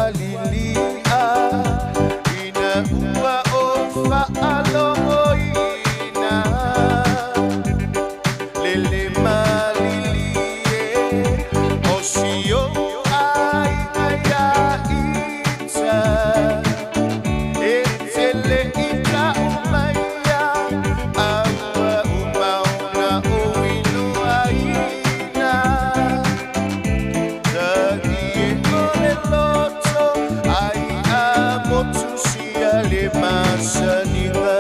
walilia ina ua ofa alomoina lele malilie osio ai aya ita etele ita umaya awa umauna uinu aina tagie ole loto ai amotusia le masaninga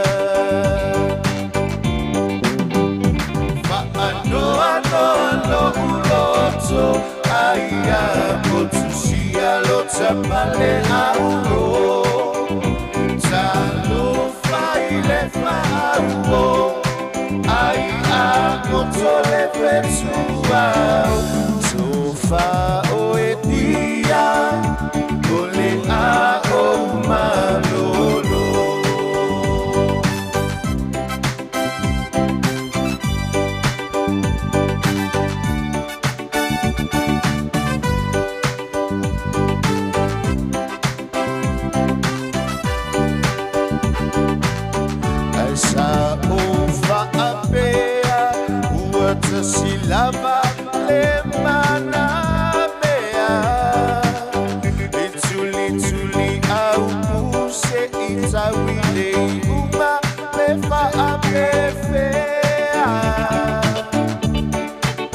no uloto ai amotusia lota male aulo talo faile fauo ai amotole petua sofa oedia ole a o malolo sa ufa apea uata silava le mana mea ituli au puse itawile uma pefa apefea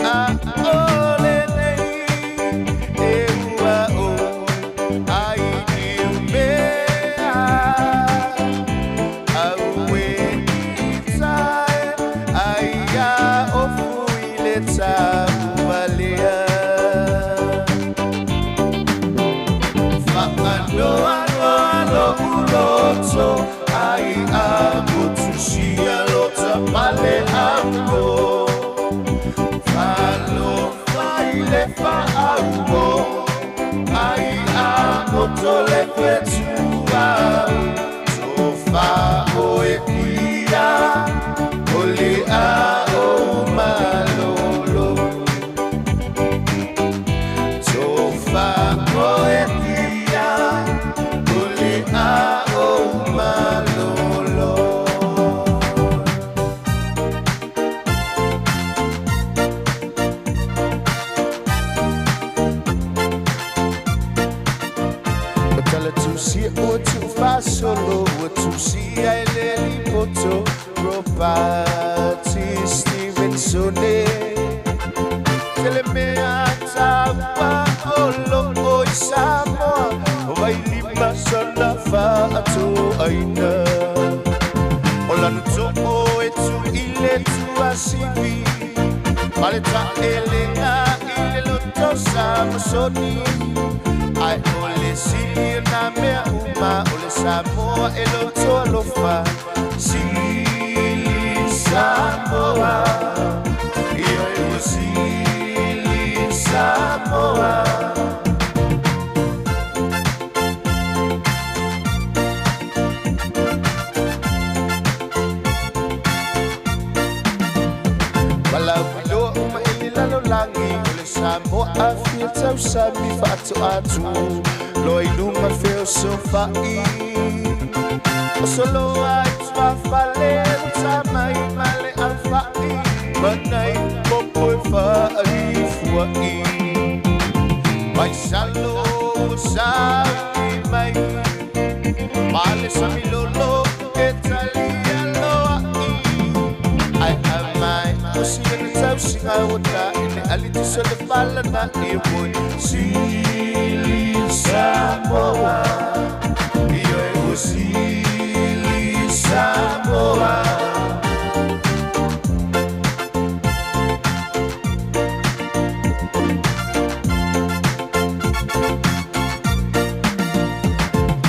a ole nei eua o ai diumea uloto ai amotusia lota male ambo falo faile fauo ai amotole petua sofa oekia ole a o malolo sofa oekia ole a o malolo Batala tu si o tu fa solo o tu si ai le poto propati Stevensone tele me atawa olo oi samoa vai lima sana fa atu aina olanu to o etu ile tu asivi paleta elena ile loto samsoni ai ole sili na me uma ole samoa eloto lofa sili samoa io sili samoa Samoa I feel so sabi fatu atu Loi numa feel so fai Solo ai tua fale Tamai male al fai Manai popo e fai fuai Mai salo sabi mai Male samilolo Italia loa I have my Ocean touching I would die a little sort of falla na e would see Samoa io e see Samoa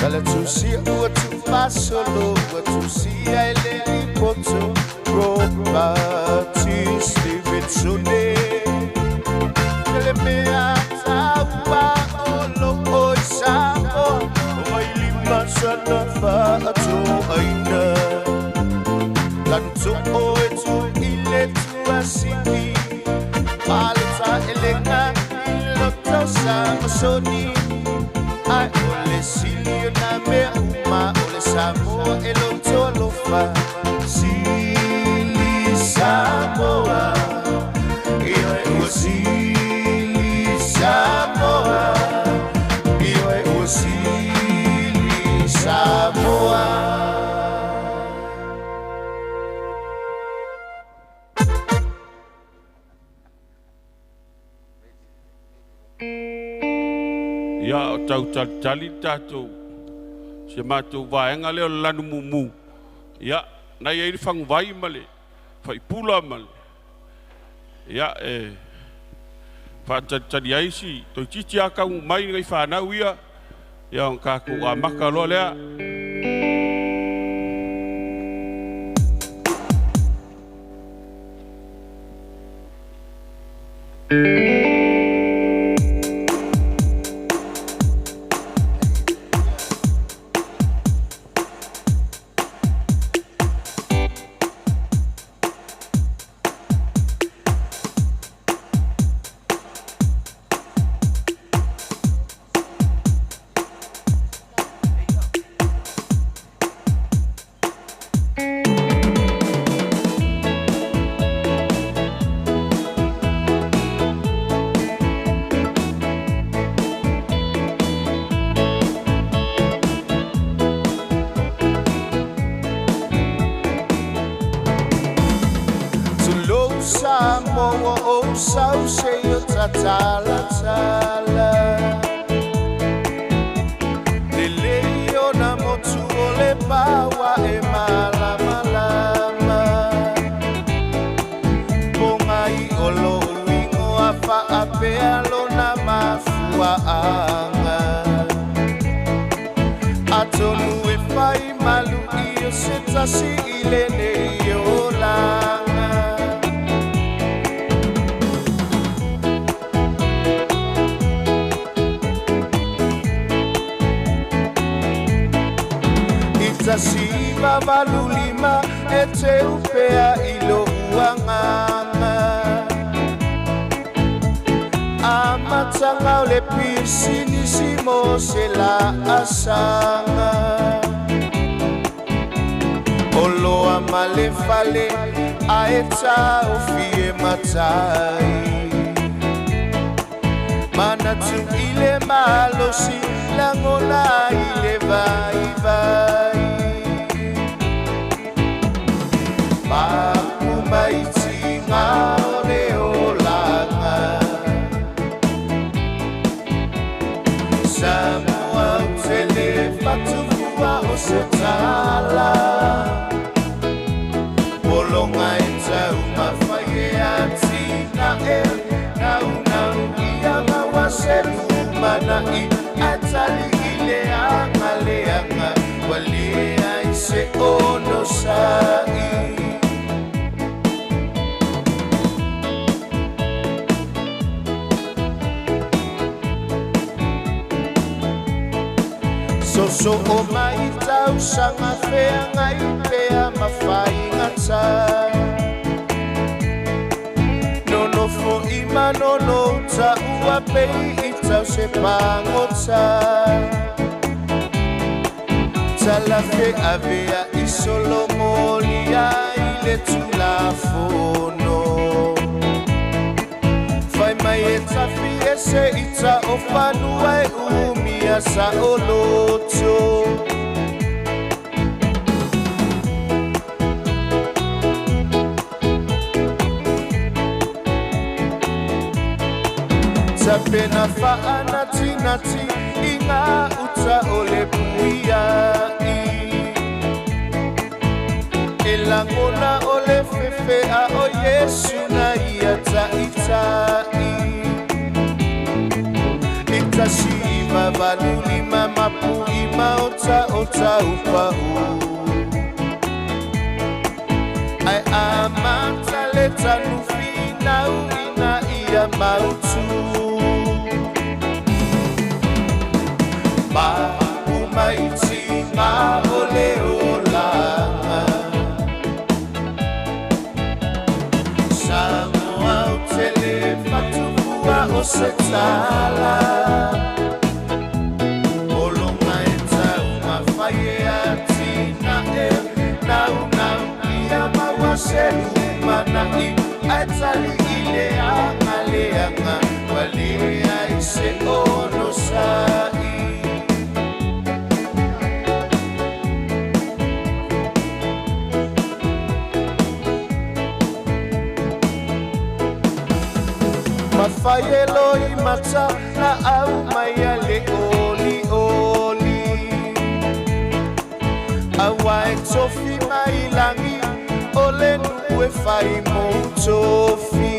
Dalla tu sia o tu fa solo o tu sia le poto roba ti Stevensone me atawa olo oi samo oi lima sana fa atu aina lanto oi tu ile tu asini paleta elena ilo tosa masoni ai ole silio na me uma ole Samoa elotolofa Sili Samoa Iwe usili Samoa Iwe usili Samoa Ya tau tali tatou se matou vaenga leo lanu mumu ya na ye fang vai male fai pula male ya fa tali aisi to chichi aka mai ngai fa na wia ya ka ko amaka lo lea Samoa o sau se o tatala tala Lele o na motu o le pawa e mala malama Pongai o lo uingo a fa a pea lo na mafua anga Atonu e fai malu i o se tasi i lene i o langa Siva valulima e te upea ilo uanganga Amatanga o le pisini simo se la asanga Olo amale fale a eta o fie matai Manatu ile malosi langola ile vai vai Aku maiti ngale olanga Samoa utele fatufua o se tala Polonga ita umafaye ati na na unau ia mawaselu mana I atali ile angale anga Wale aise ono sai So o mai tau sanga fea ngai pea mawhai ngata Nono fo ima nono ta ua pei I tau se pangota Tala fe avea I solo molia I le tula fono Fai mai e tafi e se ita o whanua e umia sa o loto Tapena whaana tinati I ngā uta o le puia I E langona o le whewhea o Yesu na ia taitai Ita siva valuli mamapu I mauta o taupau Ai amata le tanu finau ina ia mautu Ma umaiti ma ole olanga Samoa utele fatufua o se tala Olonga yelo I mata na au mai le oli oli. Awa e tofi mai langi ole nu e fai mo tofi.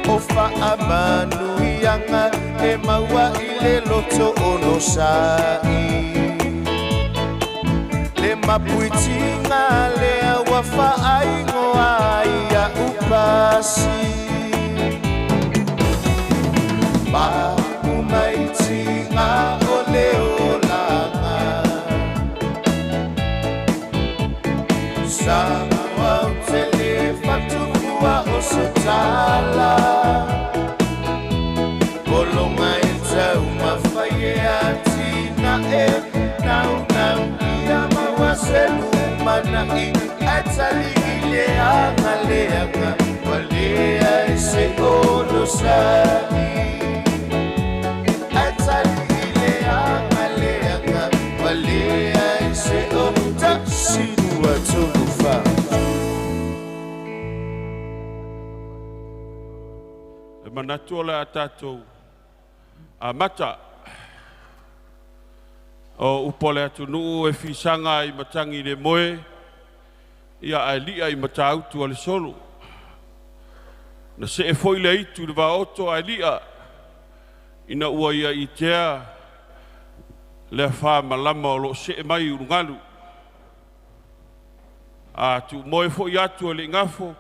Ofa amanu ianga e maua I le loto ono sai. Le mapuitinga le awafa aingo aia upasi. Ma umaitinga ole olanga. Sama wau tele fatukua osotala. Bolonga ita umafaye atina nau ia mawaselu manai atali ile angaleanga walea ise ono sali atali ile angaleanga walea ise ono tasidu atufa. E manatu o le atatou a mata o upole atu nuu e fisanga I matangi le moe ia a lia I matautu ale solo na se e foi le itu le vaoto a lia ina ua ia I tea le wha malama o lo se e mai urungalu a tu moe foi atu le ngafo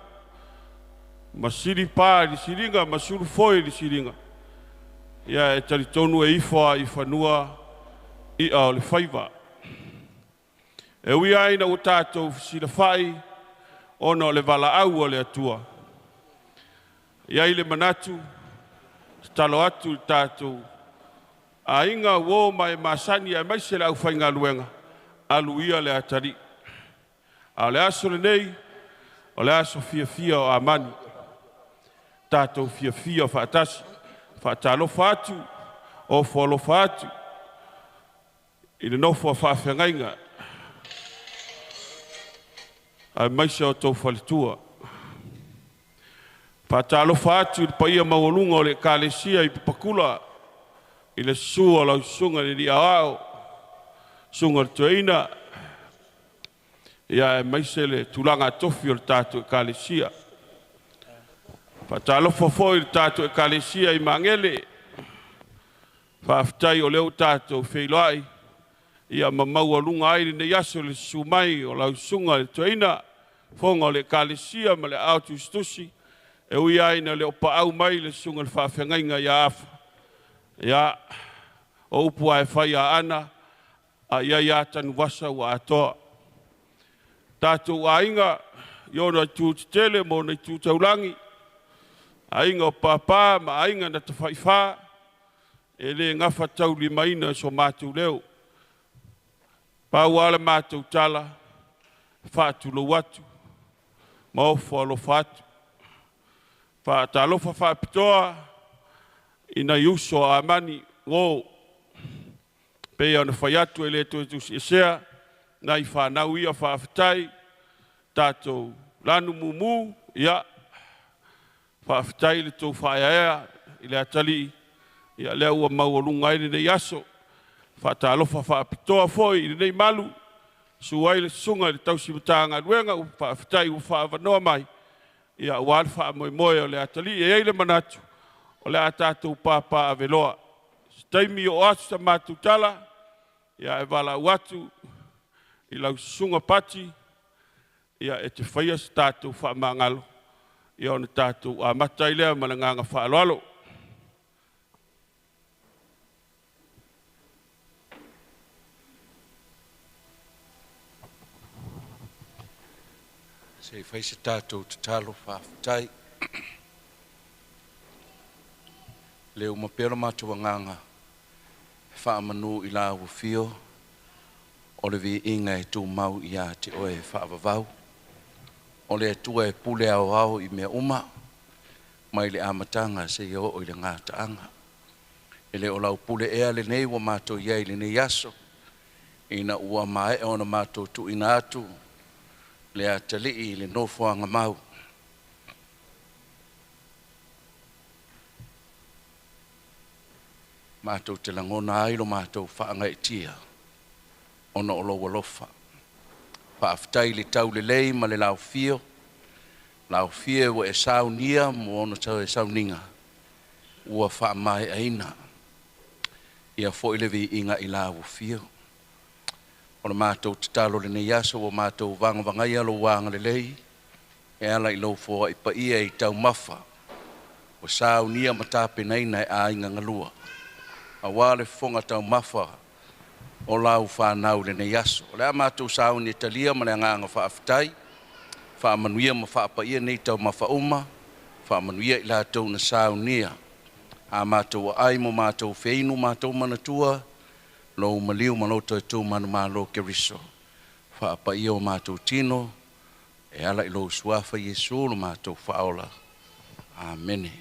masiri pā li siringa masuru foi li siringa ia e taritonu e ifoa I whanua I au le whaiva. E ui aina o tātou sila whai ono le wala au o le atua. Iai le manatu, talo atu le tātou. A inga wō mai masani a mai se le au whainga luenga. Alu ia le atari. A le aso le nei, o le aso fia o amani. Tātou fia o whaatasi. Whaatalo whaatu, o wholo whaatu. I le nofo a whaawhengainga. A maise o tau whalitua. Pātalo whaatu I paia mawalunga o le kālesia I papakula. I le sua lau sunga le ria ao. Sunga le tuaina. Ia e maise le tulanga tofi o le tātou e kālesia. Pātalo whafoi le tātou e kālesia I mangele. Whaaftai o leo tātou wheiloai. Ia mamau alunga aire ne yaso le sumai o lau sunga le tuaina. Fonga o le kālesia ma le autu stusi. E ui aina le opa au mai le sunga le whaawhengainga ia afa. Ia o upu ai whai a ana. A ia tanu wasa wa atoa. Tātou a inga. Iona tūtitele mo nei tūtaulangi. A inga o pāpā ma a inga na te whaiwha. E le ngafa tau li maina so mātou leo. Pau ala mātou tala, whaatu lo watu, maofo alo whaatu. Whaatalofa whaapitoa, ina iuso a mani ngō. Pea na whaiatu e le tuetus esea, nai whanau ia whaafitai, tātou lanu mumu, ia, whaafitai le tō whaeaea, I le atali, ia lea ua maualunga ine nei aso. Whaatalofa whaapitoa foi I nei malu. Suai le sunga le tausi matanga luenga u whaafitai u whaavanoa mai. Ia ual whaamoemoe o le atali e eile manatu. O le atatou pāpā aveloa. Staimi o atu sa mātou tala. Ia e wala uatu. I lau sunga pati. Ia e te whaia sa tātou whaamangalo. Ia o na tātou a matai lea mananganga whaaloalo. Se fai se tātou te talo whaafitai. Leo mapera mātua nganga. Whaamanu I la uwhio. O le vi inga e tū mau I a te oe whaavavau. O le atua e pule au au I mea uma. Mai le amatanga se i o I le ngātaanga. E le o lau pule ea le nei wa mātou iei le nei aso. Ina ua mai e ona mātou tu ina atu. Le atali I le nofoanga mau. Mātou te langona ai lo mātou whaangai tia. Ona o loa lofa. Whaaftai le tau le lei ma le lau fio. Lau fio wa e saunia mo ono tau e sauninga. Ua wha mai aina. Ia fo ile vi inga i lau fio. Ona mātou te talo le nei aso o mātou vanga vangai alo wanga le lei. E ala i lo fo i pa ia i tau mafa. O saunia matape neina e a inga ngalua. A wale fonga tau mafa o lau whanau le nei aso. O lea mātou sauni e talia ma le nganga whaafitai, whaamanuia ma whaapaia nei tau mafa uma, whaamanuia i la tau na saunia. A mātou ai mo mātou wheinu mātou manatua, lo maliu manoto e tū manu malo ke riso. Whaapaia o mātou tino, e ala i lo suafa Yesu lo mātou whaola. Amen.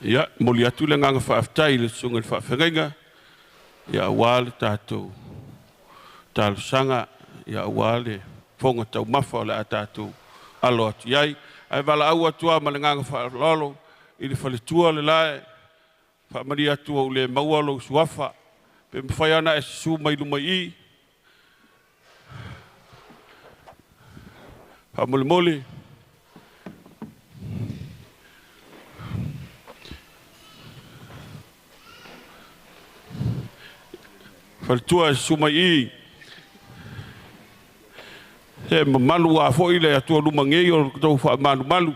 Ia, moli atu le nganga whaaftai le sunga le whaafengainga. Ia wale tātou. Tālu sanga, ia wale fonga tau mafa le a tātou. Alo atu iai. Ai wala au atua ma le nganga whaalolo. I le whaletua le lae. Whaamari atua u le maualo suafa. Pe mwhai ana e su mai lumai i. Whaamole mole. Whaletua e su mai i. He mamalu a fo i le atua lumangei o tau wha malu malu.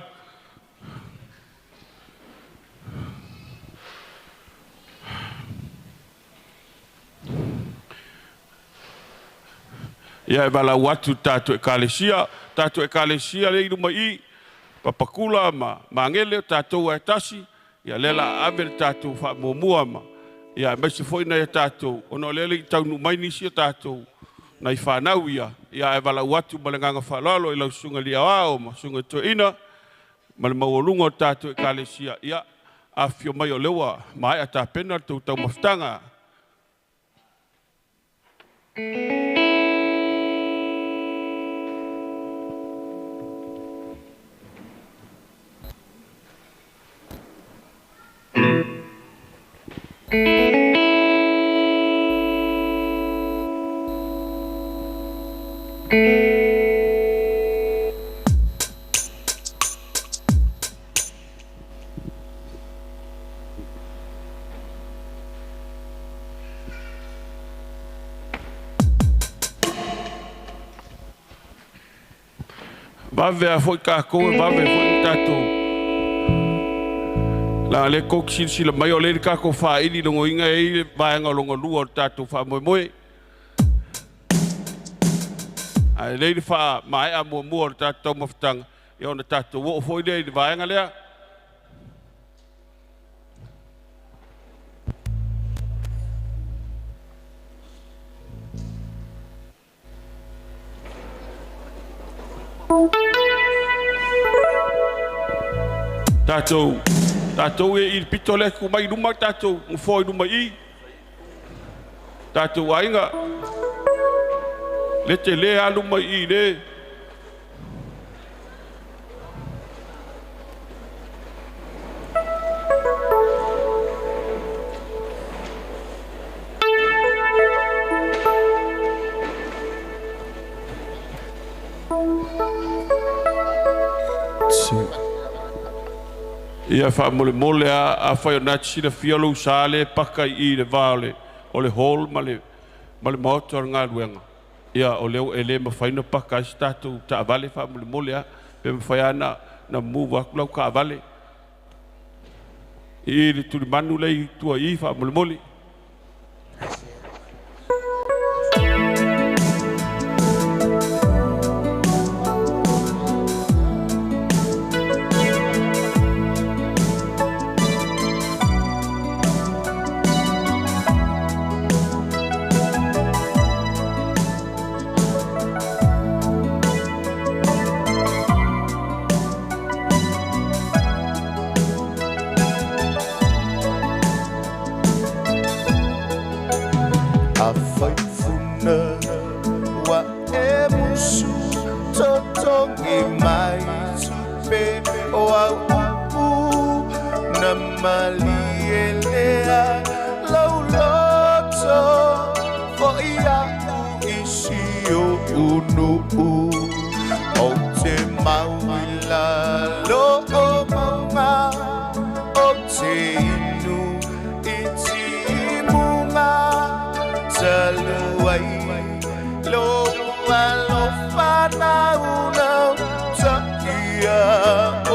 Ia e wala watu tātou e kālesia le ilu mai i, papakula ma ngele tātou e tasi, ia lela ave le tātou wha muamua ma, ia e maise foina e tātou, ono lele i tau numaini si e tātou, na i whanau ia e wala watu ma le nganga whalalo i lau sunga lia wao ma sunga to ina, ma le mauolunga tātou e kālesia, ia a fio mai o lewa, mai a tā pena tau maftanga. Vave a foi kako e vave foi tato. La le koksil sila mai o le kako fa ini longo inga e vai longo lua tato fa moe. Ai le fa mai a mo tato maftang e ona tato wo foi le vai lea. Tātou e il pitole ku mai numa tātou un foi numa i. Tātou ainga. Le te le alu mai i le. Ia fa mole a fa na tsina fiolo sale paka I le vale o le hol male motor nga luenga ia o le ele ma fa ina paka statu ta vale fa mole a pe fa na mu wa kula ka vale I le tu manu le tu I fa mole ongi mai tupe o au upu na mali elea lau loto o ia u isi o unu o te maui la lo o maunga o te inu i ti munga taluai lo alo whana unau takia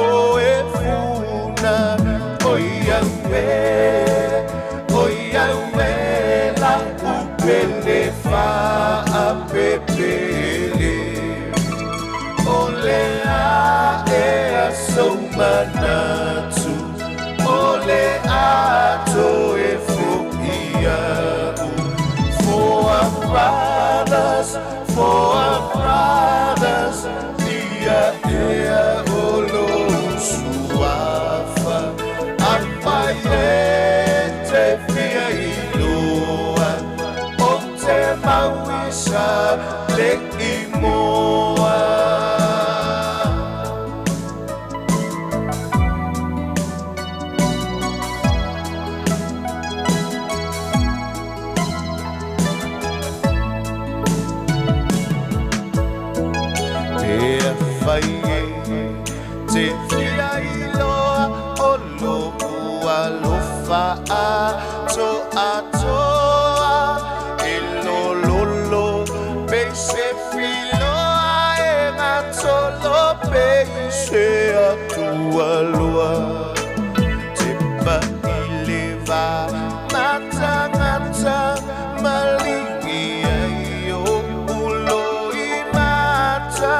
o e funa oia ue la upele wha a pepele o lea e a saumanatu o le ato e fuia for our brothers, dia ea olo suafa, apaete fia iloa, o te mawisa le imoa. Te fia iloa o lo ua lo faa to atoa e lo lolo pe se filoa e ngatolo pe se atua loa te pa ileva mata ngata malingi ai o ulo i mata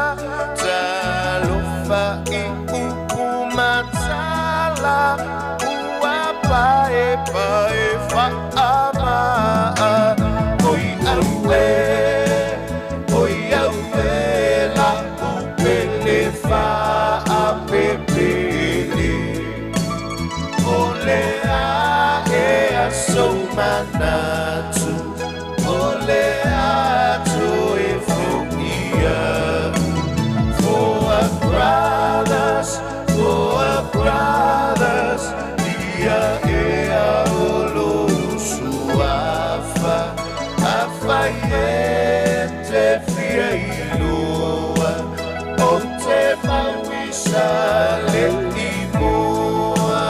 i upu matala ua pae fa ama oi aue la upele fa a pepele o lea e a saumanatu o lea to e fuia for our brothers, dia ea olo suafa, afaiete fia iloa, o te mawisa le imoa.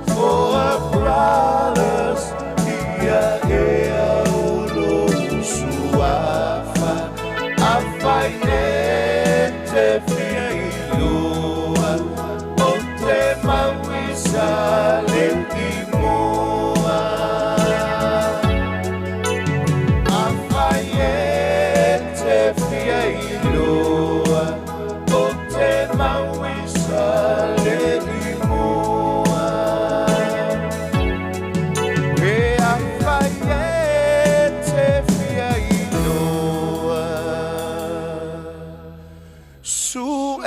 For our brothers, dia ea olo suafa, afaiete fia iloa, o te mawisa le imoa. Afaiete fia iloa, o te mawisa le imoa. E afaiete fia iloa, su e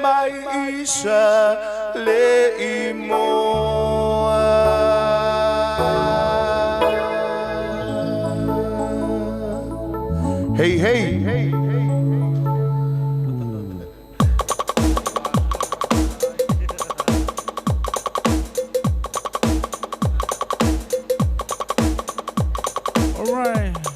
mai isa le imoa. Hey, hey, hey. right.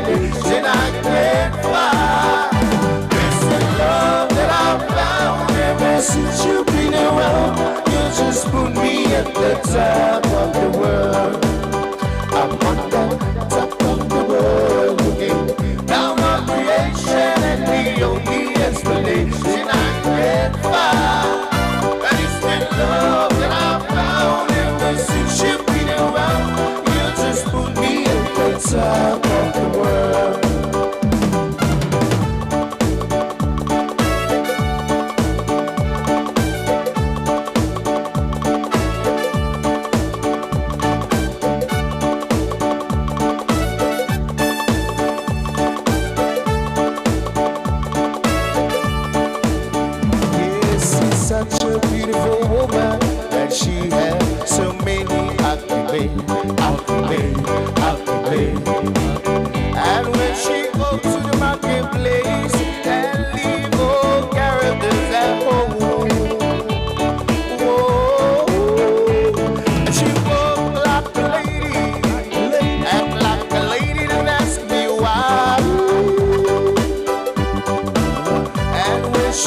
Then I can't fly.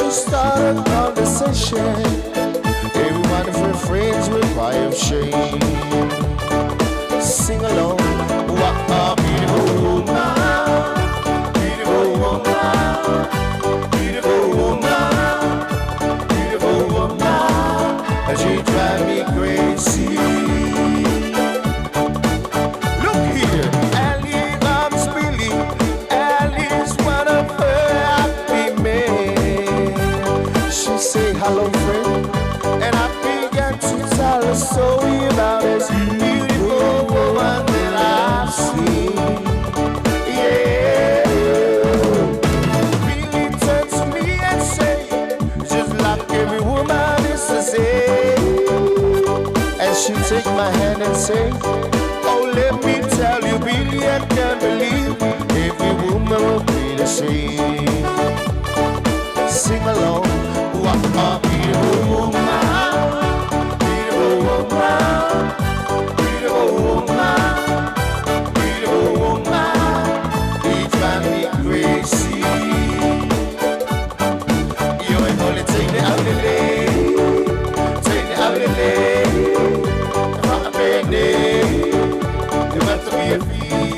she started a conversation. Everyone of her friends will cry of shame. Sing along, what a beautiful woman, beautiful woman, beautiful woman, beautiful woman, and she drive me crazy. Look here, Ellie loves Billy. Ellie's one of her happy men. She say hello, friend, and I began to tell her story about this beautiful woman that I've seen. Yeah, Billy turned to me and say, just like every woman is the same. And she take my hand and say, oh, let me tell you, Billy, I can't believe every woman will be the same. Sing along, what a beautiful woman, beautiful woman, beautiful woman, beautiful woman, he drive me crazy. You ain't gonna take me out the lane, take me out the lane, not a bad day. You got to be a via, you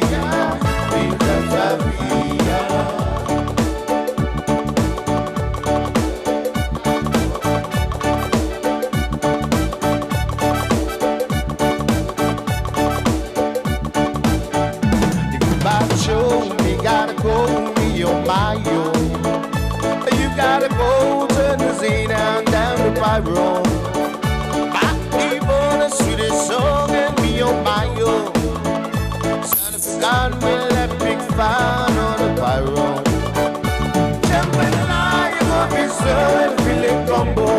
gotta go, me oh my oh. You gotta go, turn the Z down to Pyro. My evil, the sweetest song, and me oh my oh. Son of a gun with that big fire on the Pyro. Jumping line, you're gonna be so feeling combo.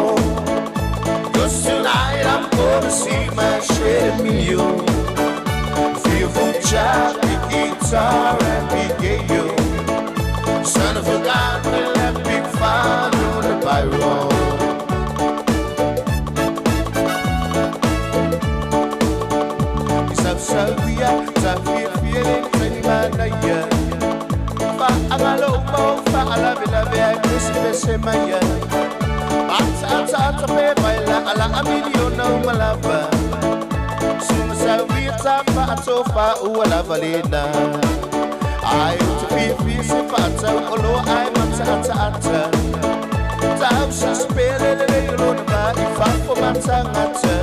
Cause tonight I'm gonna see my shade of me oh. Feel for child, big guitar and big yo. Son of a gun with that big fire on the Pyro. It's up Salvia, Tafia feeling, Teddy Manaya. Fa Agalomo, Fa Alavilave, Christmas Maya. Bata, Pe, Baila, Ala Amilio, no Malava. Tapa tofa uwala valena. I to be busy fata olo I matata. Tap suspele le lo na ifa for matangata.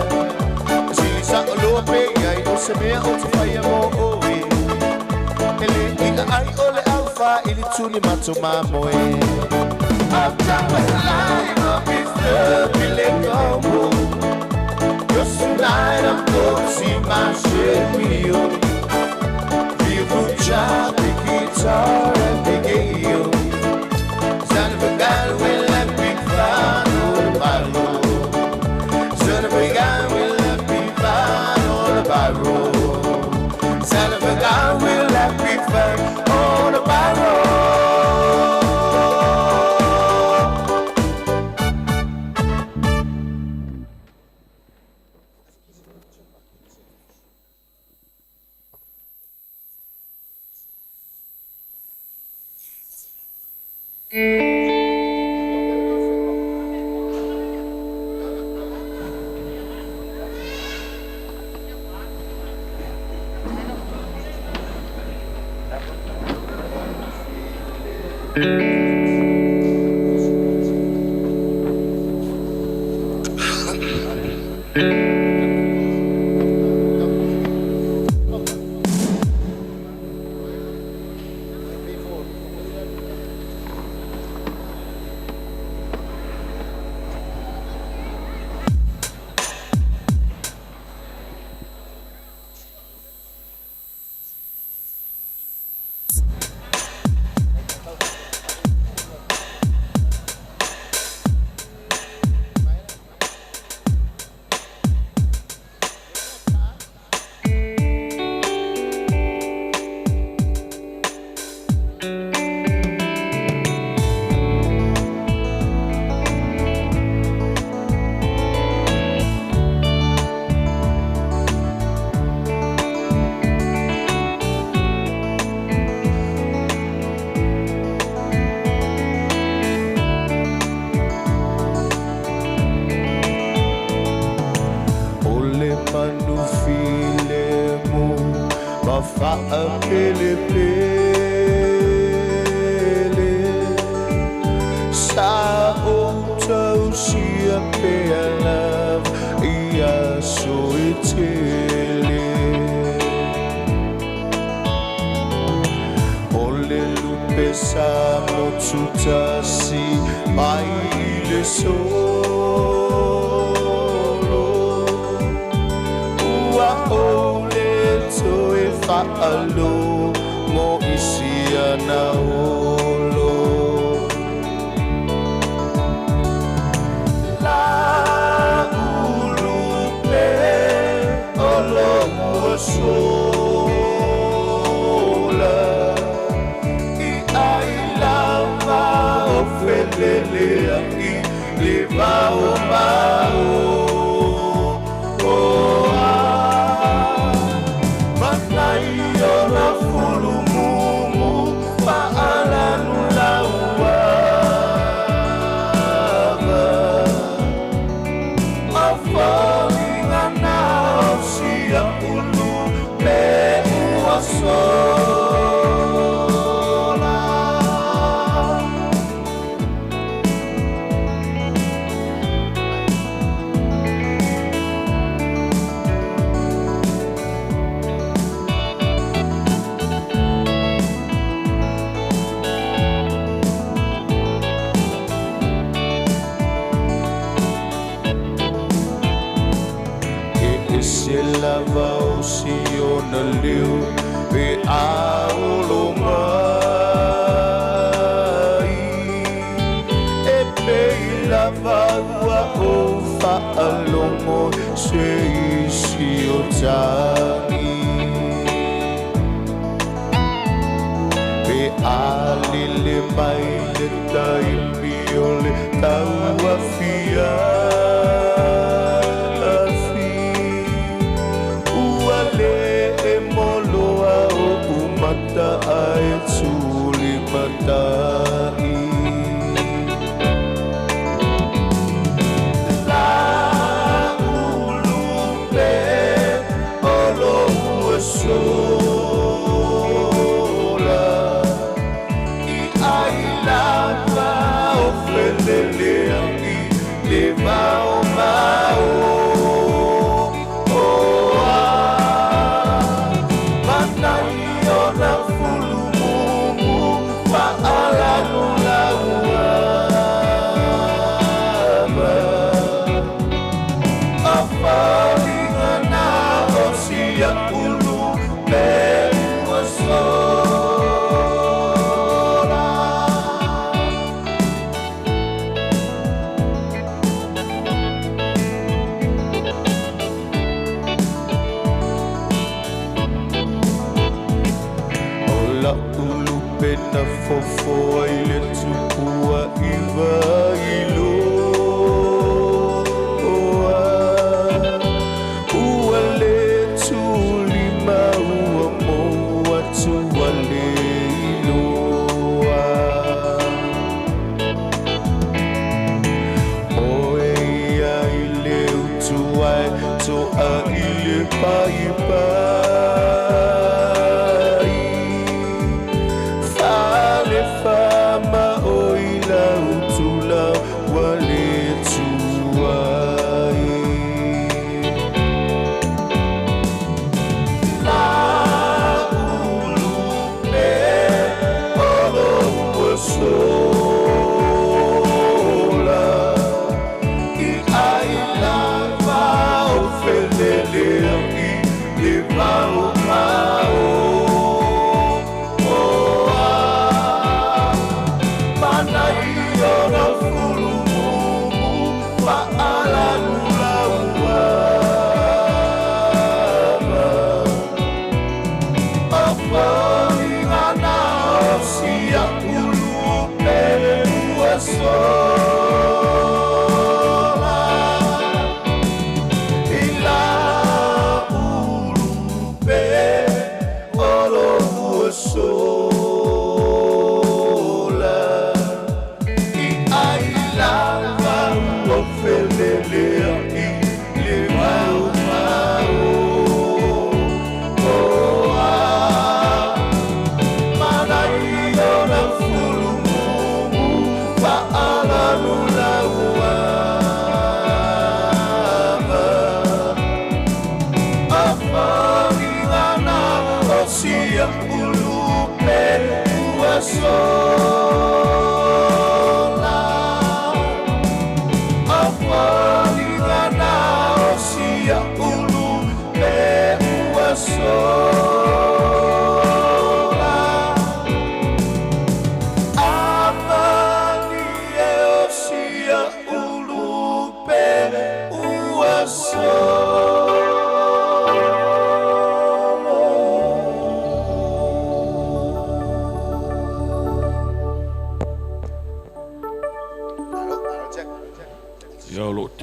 Sisa olo pe ya yo se me o to fire mo oe. Ele ina I ole alpha ili tuni matuma moe. I'm down with life of Mr. Billy Combo. Cause tonight I'm gonna see my shit real. Feel good job, big guitar and big yo. Son of a guy with that big fire on the Pyro. Son of a guy with that big fire on the Pyro. Son of a guy with that big fire on the Pyro. pele sa o tau sia pea love ia so itele ole lupe sa mo tutasi mai le solo ua ole to e fa'alo mo isia na olo la ulupe olo ua sola i ai lava o felelea i le vao mao manai ora fulu mumu fa'alanu laua mafalinga na o sia ulu me ua sola se lava o si ona liu pe aolo mai e pe lava ua o fa'alomo se isi o tangi pe alile mai le taimi o le taua fia mata ai tuli matai la ulupe olo ua sola i ai lava o felelea i le vao mao na fulu mumu fa'alanu laua afalinga na o sia ulu me ua sola la ulupe na fofo ai le tupua iwa iloa ua le tulima ua moa tua le iloa oe ia i le utuai toa i le paipai fama o ila utula wale tuai la ulupe olo ua sola i ai lava o felelea i le vao mao ora fulu mumu fa'alanu laua afalinga na o sia ulupe ua sola i la ulupe olo ua sola ai lava o felelea i le mau mau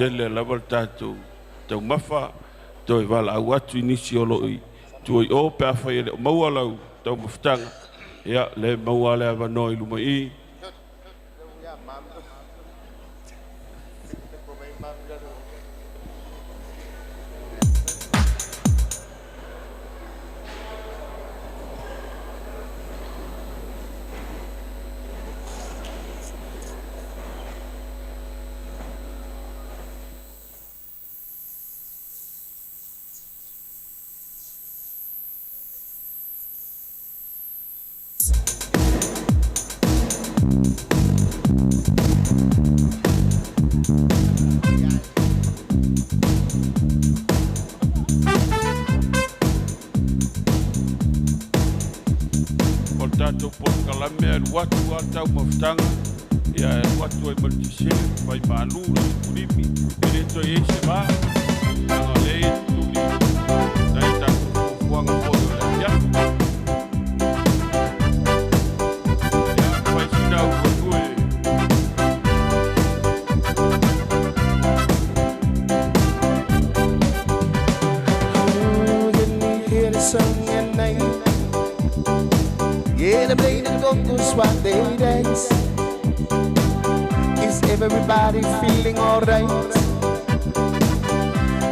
Tele level tatu tau mafa toi wala watu inisi olo i toi o pe afa ele mauala tau maftanga ya le mauala ava no ilu mai Tato por kalame watu atau maftanga ya watu ai maltise vai manu kulimi ele to yese ba ngale tuli dai ta fuang foto ya vai sina kue hear the song at night. Yeah, the blade and goes while they dance. Is everybody feeling alright?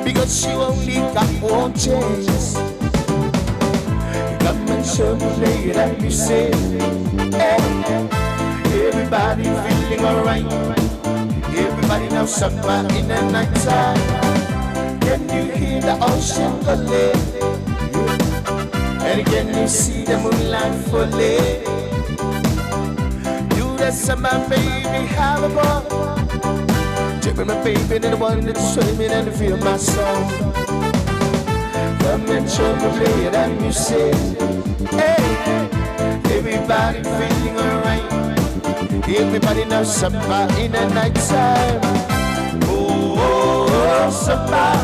Because you only got one chance. Come and show me later that you say, hey, everybody feeling alright. Everybody now summer in the night time. Can you hear the ocean calling? And again you see the moonlight fully. Do that summer, baby, have a ball. Take me, my baby, and the one that's swimming and feel my soul. Come and show me, play that music. Hey, everybody feeling alright. Everybody knows summer in the night time. Oh, oh, oh, summer.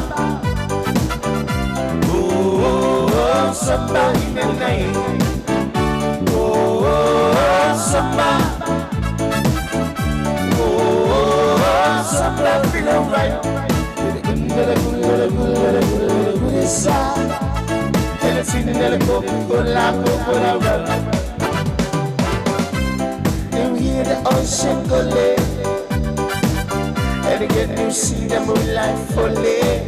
Oh, somebody in the night. Oh, somebody. Oh, somebody feel alright. And it's in the Coca-Cola. You hear the ocean calling. And again you see the moonlight falling.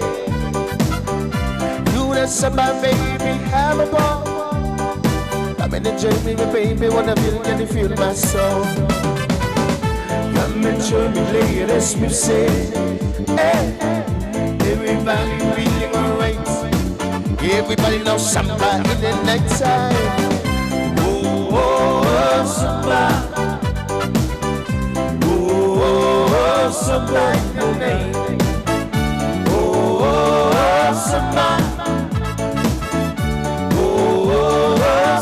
Summer, baby, have a ball. Come and enjoy me, my baby. Wanna feel, can you feel my soul? Come and show me latest music. Hey, everybody feeling alright. Everybody knows summer in the night time. Oh, oh, oh, summer. Oh, oh, oh, summer in the night. Oh, oh, oh, summer.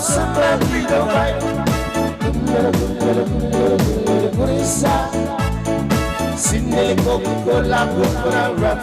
Somebody feel alright. Sinele Coca-Cola, Coca-Cola rap.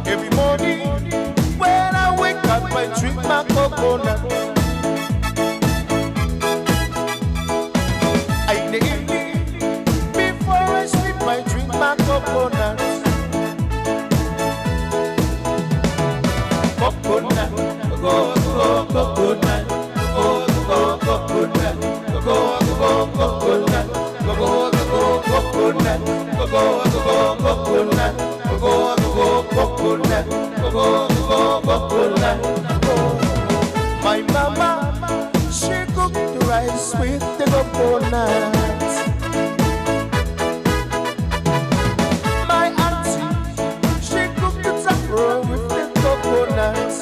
Every morning when I wake up, I dream coconut, go coconut, go coconut, go coconut, go coconut, go coconut, go coconut, go coconut. My mama, she cooked the rice with the coconut. My auntie, she cooked the taro with the coconut.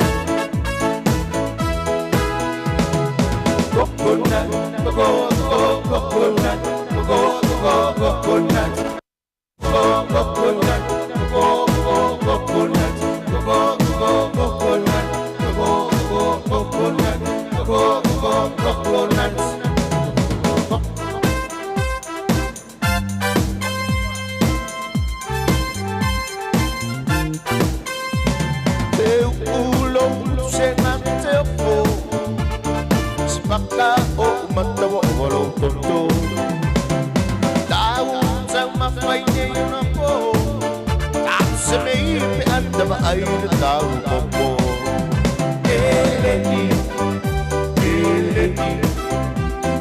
Coconut, go coconut, go coconut, go coconut, go coconut, go coconut, go coconut, go coconut. Teu ulo senang tepo, sepaka o matawa walau tonto. Tahu sama fainya yun ako, tak semipi anda ba ay tahu mo. Eleni,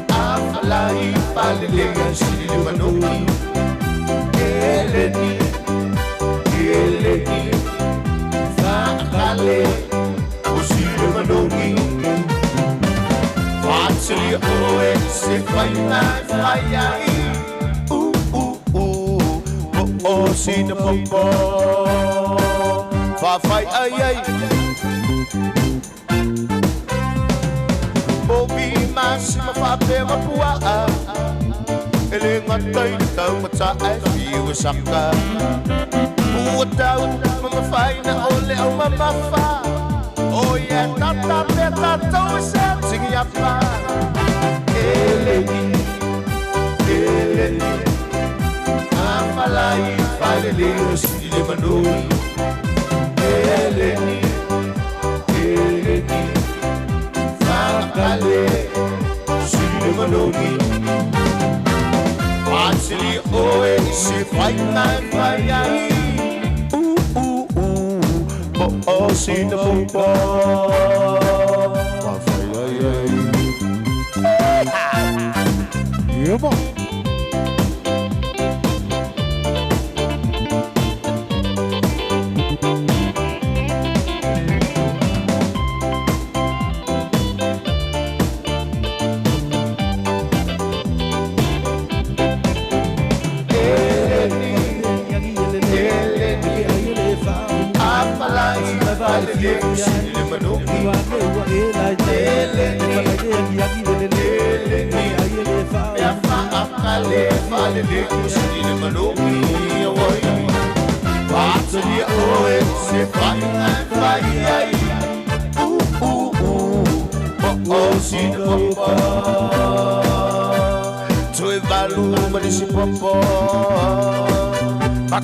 afalai palilegan sili manuki. Eleni, fakale usili manuki. Fatili oe se fainai fayai. Sina popo, fa fai ay ay. Bobi masima fa pe mapua. Ele ngatay tau mata ay fiwa saka. Uwataw mga fai na ole au mamafa. Oh yeah, tata peta tau sa singiyapa. Eleni. Afalai falele sili manui. Eleni, fakale sili manui. Fatili oe se fainai fayai. Oh sina popo, fa fayai. Yeah, boy.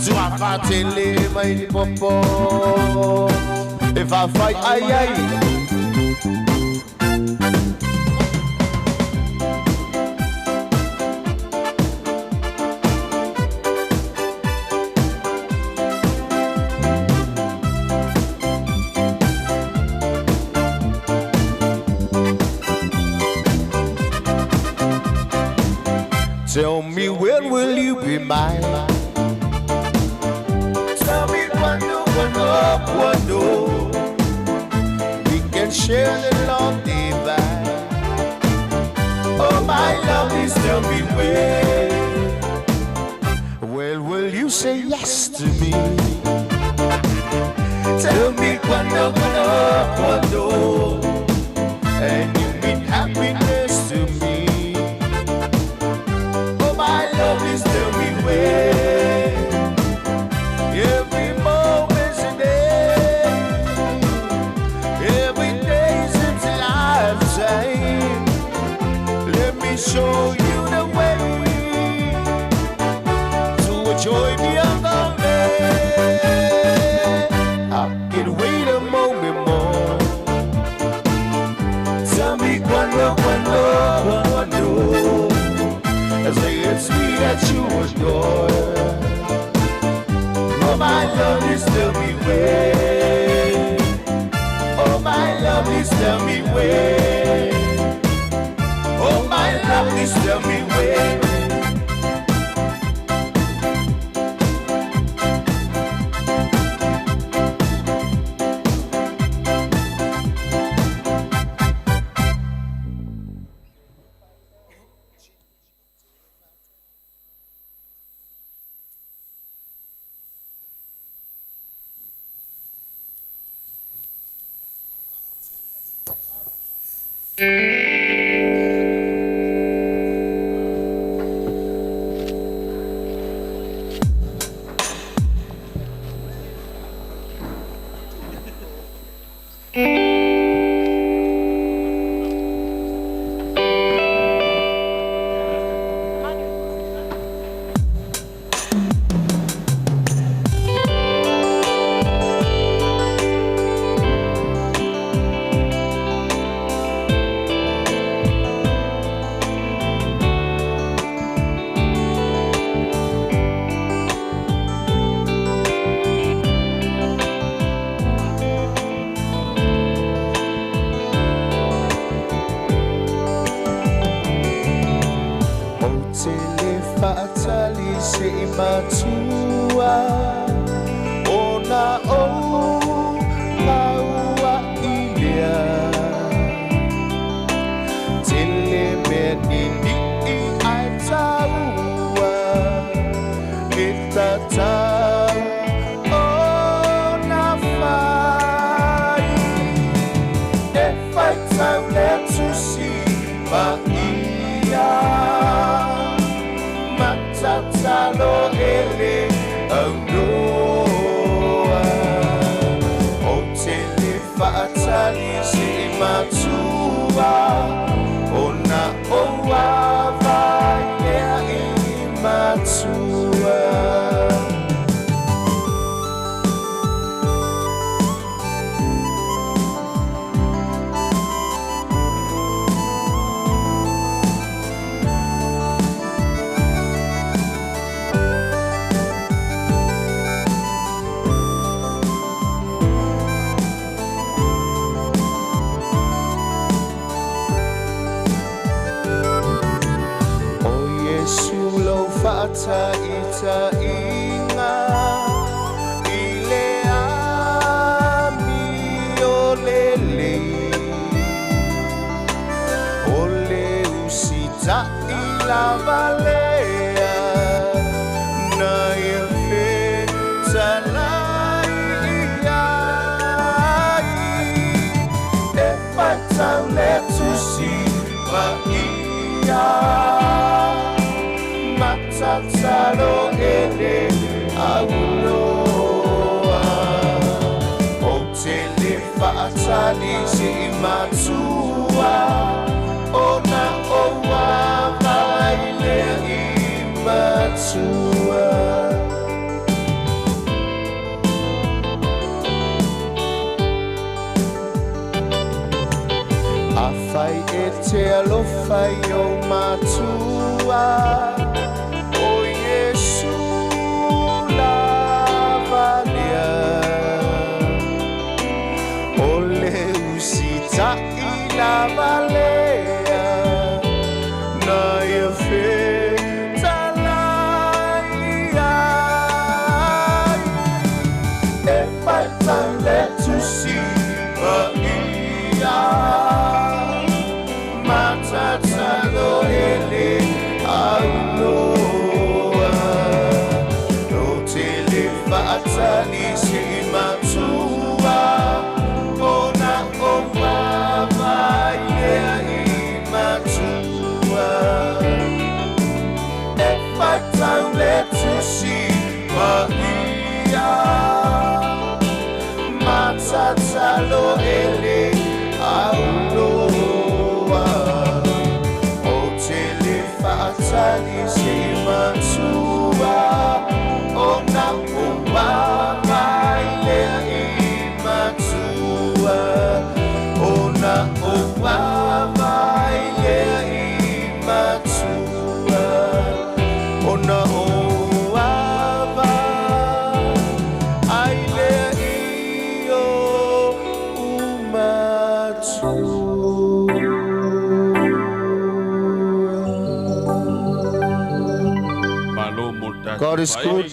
Tu vas faire télé, mais il popo. Et va faire aïe aïe. Tell me when will you be mine? Quando we can share the love divine. Oh, my love is tell me when. Well, will you say yes to me? Tell me quando, and you mean happiness to me. Oh, my love is tell me when. Every moment's a day, every day's a lifetime. Let me show you the way to enjoy the other man. I can wait a moment more. Tell me quando. I say it's me that you adore. Oh, my love is still beware. please tell me where. Oh, my love, please tell me where. God is good.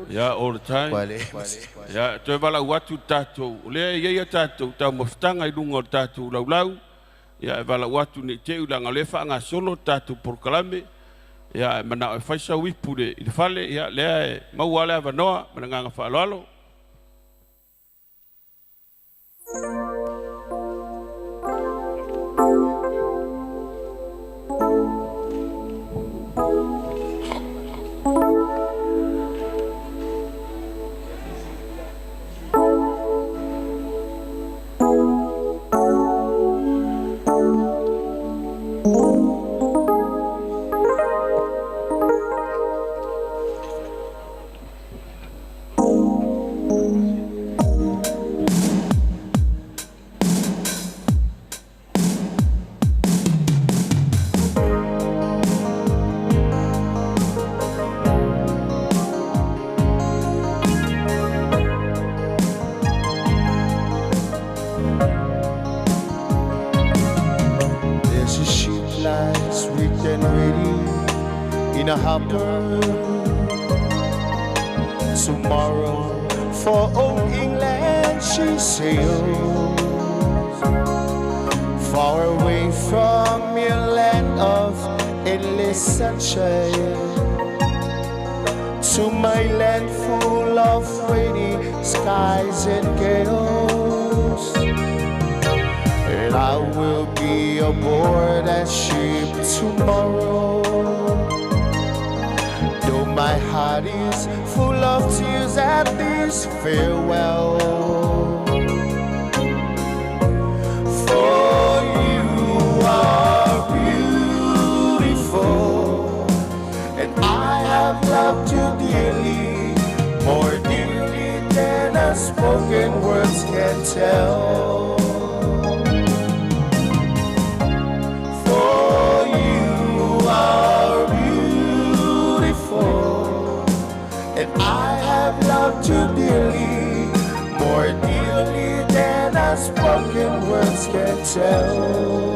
Yeah, all the time. Yeah, te wala watu tatou. Le ia tatou tau mafutanga I lunga o tatou laulau. Ya wala watu ni te ulanga lefa nga solo tatou proklame. Ya mana e faisa wipude I fale ya le mauala vanoa mananga falalo. Tomorrow for old England she sails, far away from your land of endless sunshine, to my land full of rainy skies and gales. And I will be aboard that ship tomorrow, though my heart is full of tears at this farewell. For you are beautiful, and I have loved you dearly, more dearly than a spoken words can tell. For you are beautiful, and I have loved you dearly, more dearly than a spoken words can tell.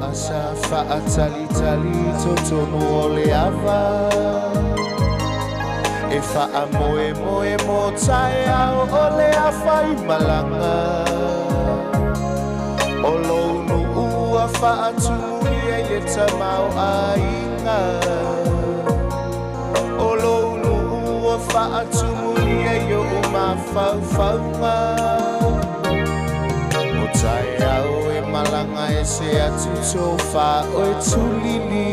Asa fa'atali tali totono ole ava, e fa'amoe moe mo taia ole afai malanga, o lounu ua fa'atuni e tamau ainga, o lounu ua fa'atuni e yo umafaufaunga, o taia o malanga e se atu tofa o tulili,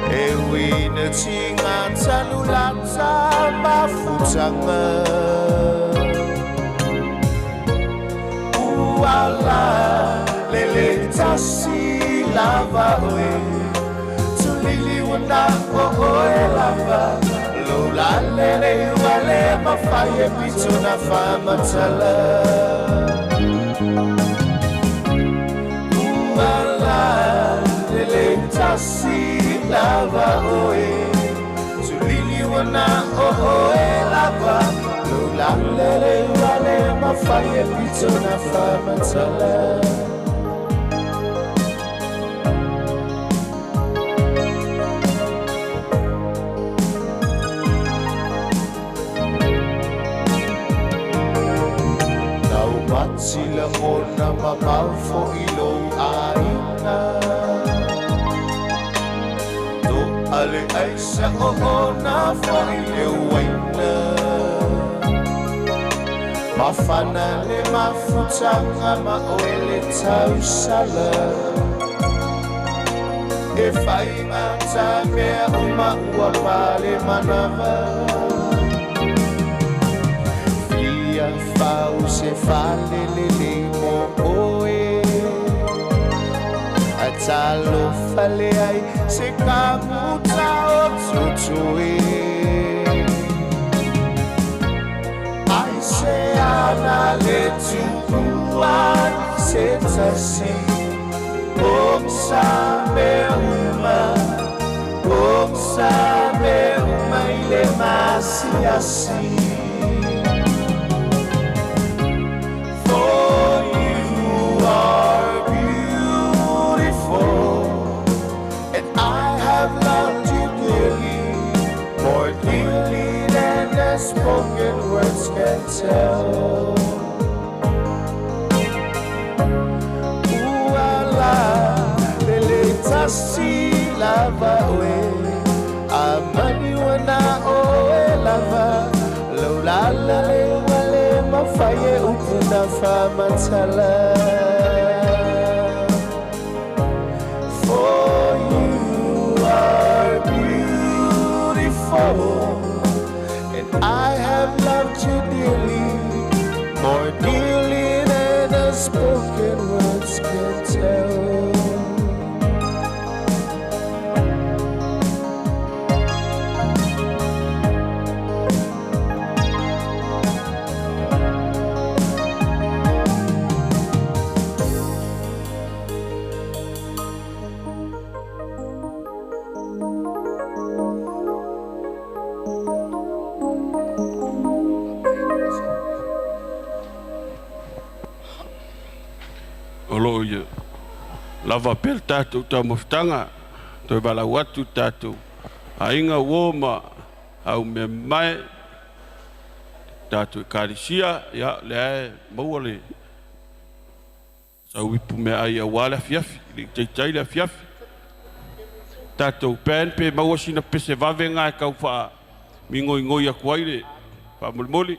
e wina tinga talulata mafutanga, uala lele tasi lava oe, tulili wana oe lava, lola lele wale mafaye pito na famatala. Tasi lava oe, tulili wana oe lava, lula lele wale mafaye pito na famatala. Nau matila ona mamau fo ilo aina, ale aisa o na faile waina, mafana le mafutanga ma oele tausala, e fai mata mea uma ua pale manava, fia fau se fale lele mo oe, atalo fale ai se kamuta o tutui, ai se ana le tupuan se tasi, Kung sabi umay lemasiyasi. For you are beautiful, and I have loved you dearly, more dearly than the spoken words can tell. Si lava we amani wana oe lava lola le wale mafaye utuna fa matala. For you are beautiful, and I have loved you dearly, more dearly than the spoken words can tell. Olo ia lava pel tātou tau mawhitanga toi bala watu tātou ainga woma au me mai tātou karisia ia le mauale sau ipu me ai awale fiafi li teitai le fiafi tātou pen pe mawasina pese vave ngai kau wha mingoi ngoi aku aire wha molimoli.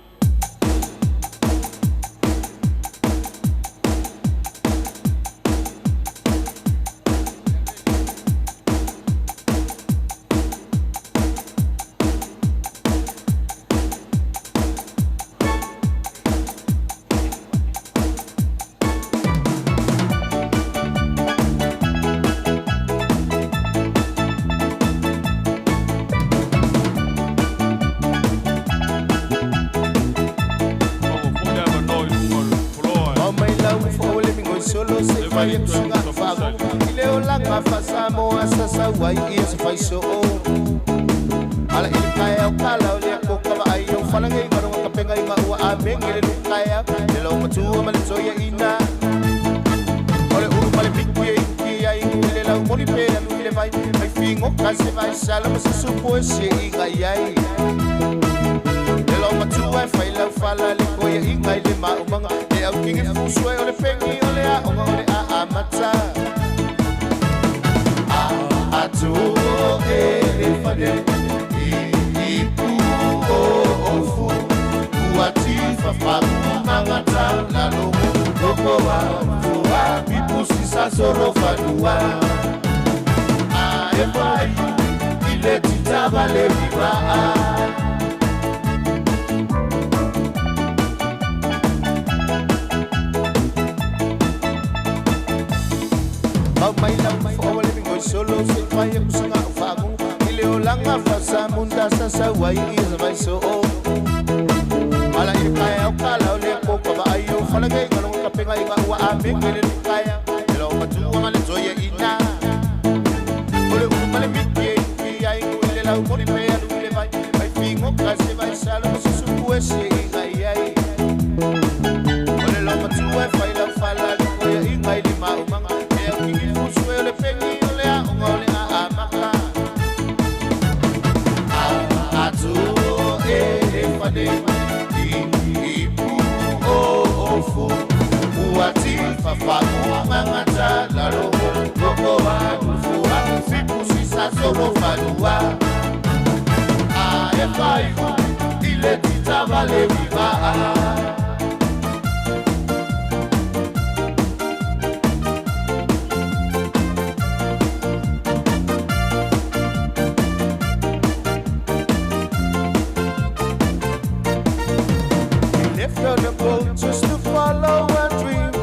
Just to follow a dream,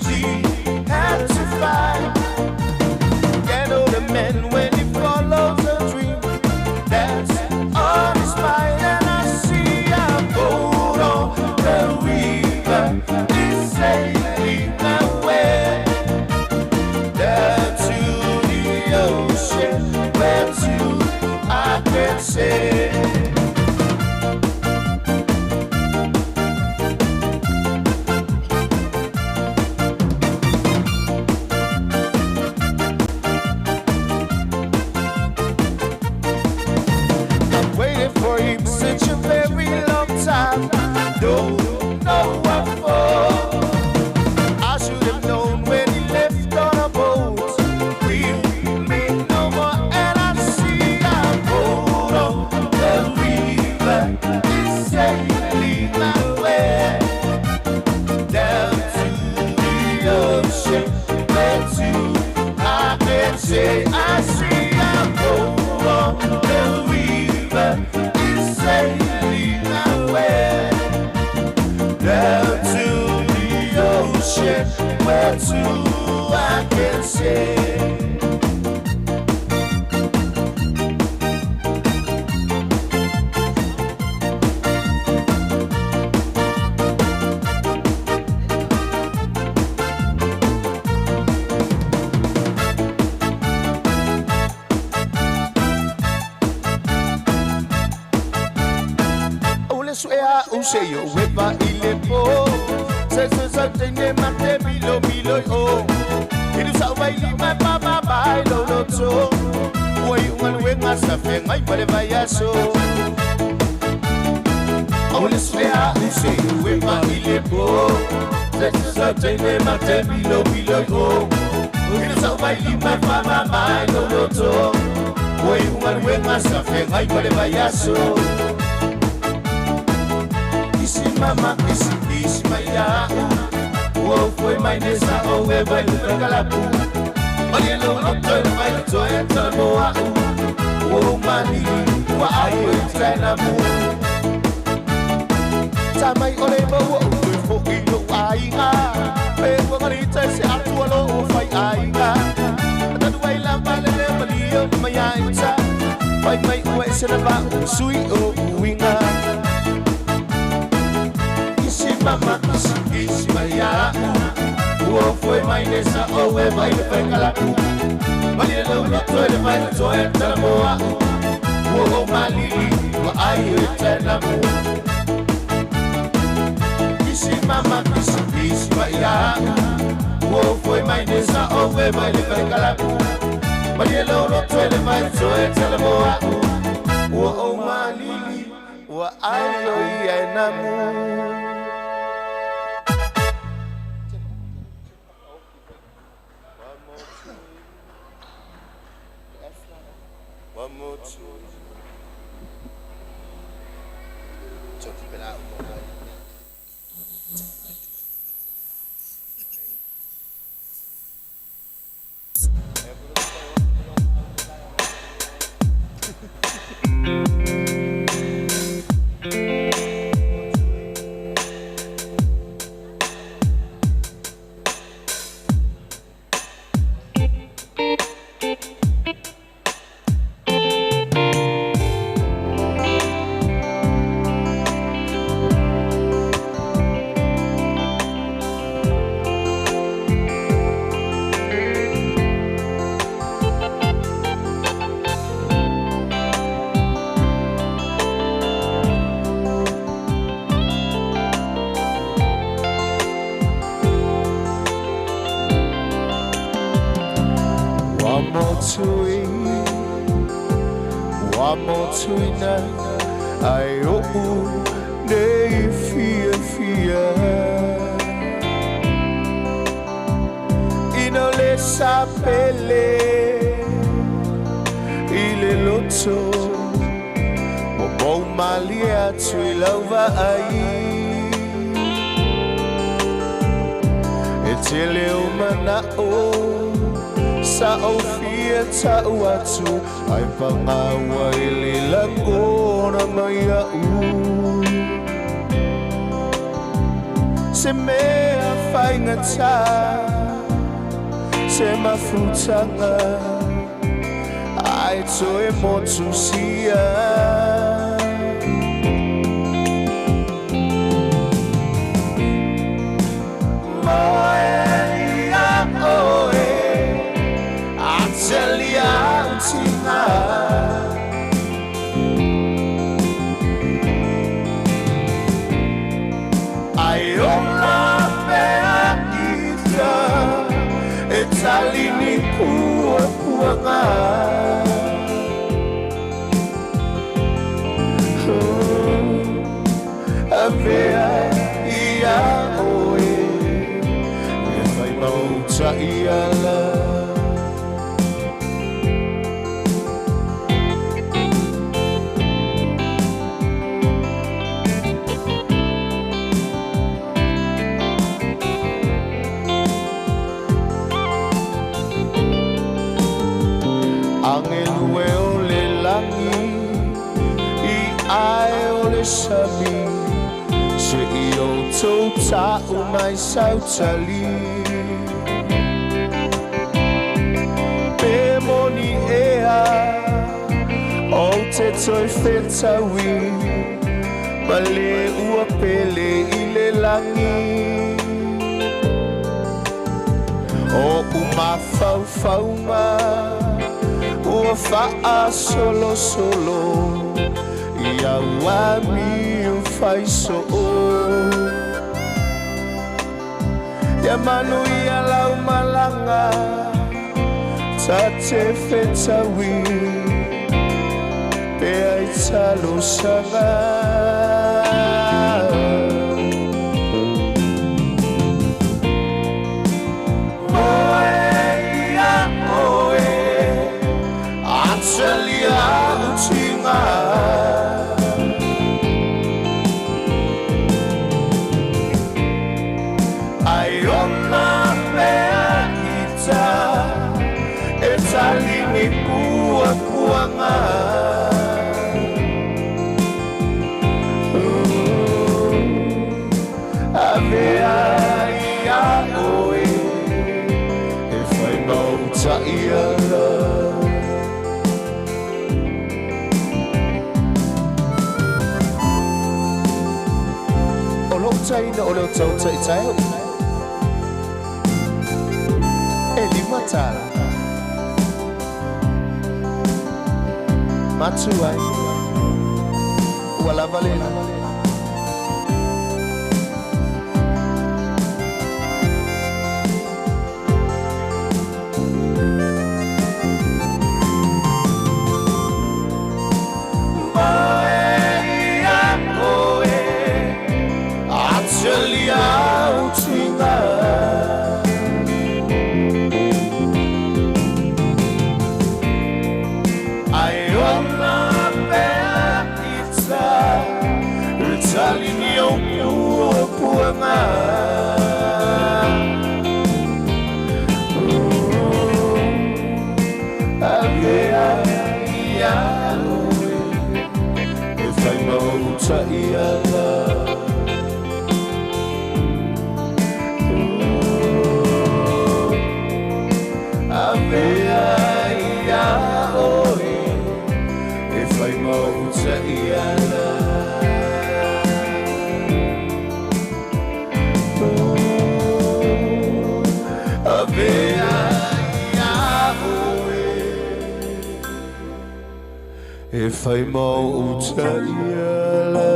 she had to fight. Get all the men when he follows a dream. That's on his mind, and I see a boat on can say I see a boat on the river. It's sailing away down to the ocean, where to I can say. Say yo weba ilepo se something ne mate milo oh idu sa vai lima baba bai lo no to woi ungal we ngasa fe ngai pare vaya so ole swea say weba ilepo se something ne mate milo oh idu sa vai lima baba bai lo no to woi ungal we ngasa fe ngai pare vaya so. Mama, isi maya, uo foi mai nessa o e vai lutar calapu. Olha no outro vai to entra no au, uo mani, ua ai entra na mu. Tamai ole mo o fo ilo ai nga, pe ko ngari te se atu lo o fai ai nga. Tadu ai la vale le malio maya entra, vai mai ua se na ba sui o uinga. Mama, isi maya, uo foi mai nessa o e vai le calapu. Olha no outro vai to entra mo au, uo mali, ua ai entra na mu. Mama, isi maya, uo foi mai nessa o e vai le calapu. Olha no outro vai to entra mo au, uo mali, ua ai entra na mu. One more two. So keep it out. One more twin, I oh, they fear. Inole sapele, ile loto, bobo malia tuilova ai. Etele umana o. Sa ofia ta watu ai pangawa ililango na maya se mea faingata se mafutanga ai toe motusia Salini kuanga avea ia oe e fai mauta ia la Angelue ole langi I ai ole sabi Se I o tau tau mai sautali Pe moni ea O te toi whetawi Ma le ua pele I le langi O uma fau fau ma Ua faa solo solo Ia wami u fai so o Ia manu ia lau malanga Ta te whetawi Pe ai talo sanga Salia utinga Aiona mea ita Etalini pua puanga Avea ia oe E fai mauta ia la Taina o leo tau tai tai E lima tala Matu ai Wala valena If I mo utaiala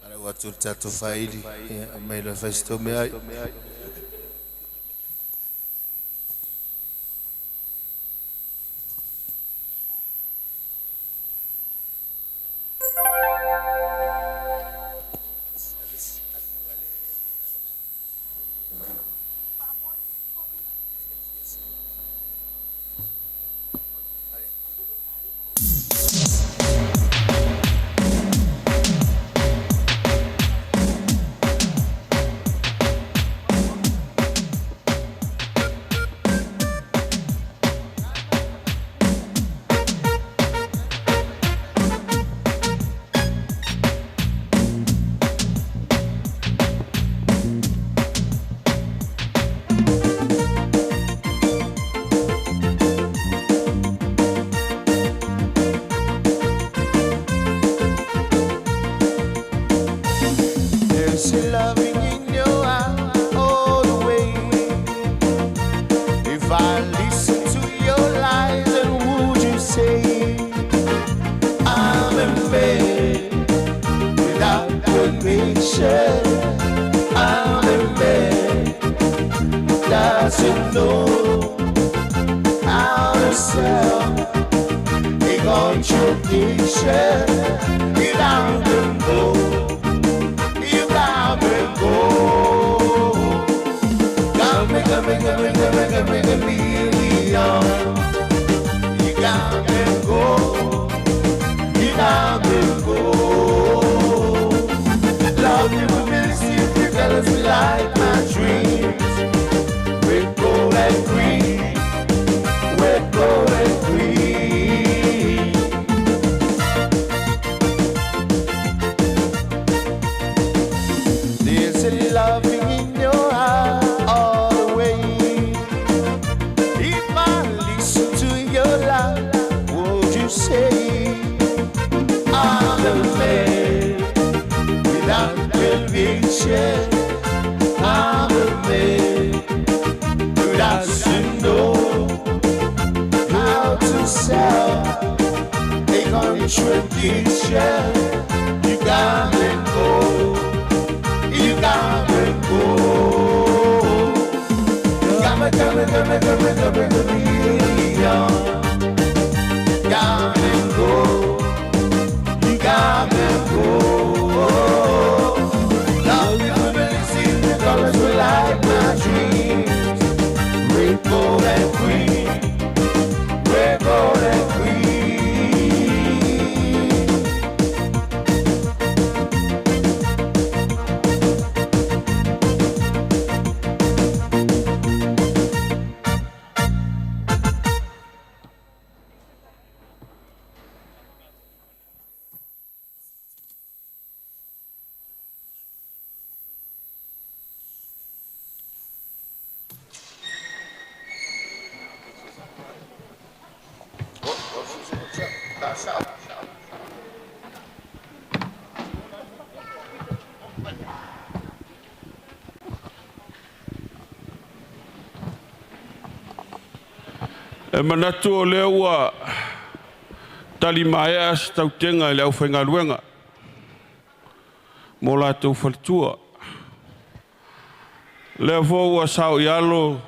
Ara watu tatu faili Amaila faisto me ai share. I'm a man who doesn't know how to sell a contradiction. You gotta go. You gotta go. Gotta go. You gotta go. Love you and see the colors were like my dreams. Red, gold, and green. Red, gold, and green. E manatu o lea ua tali mai as tautenga i leo whainga luenga. Mō lātou whalitua. Lea fō ua sao i alo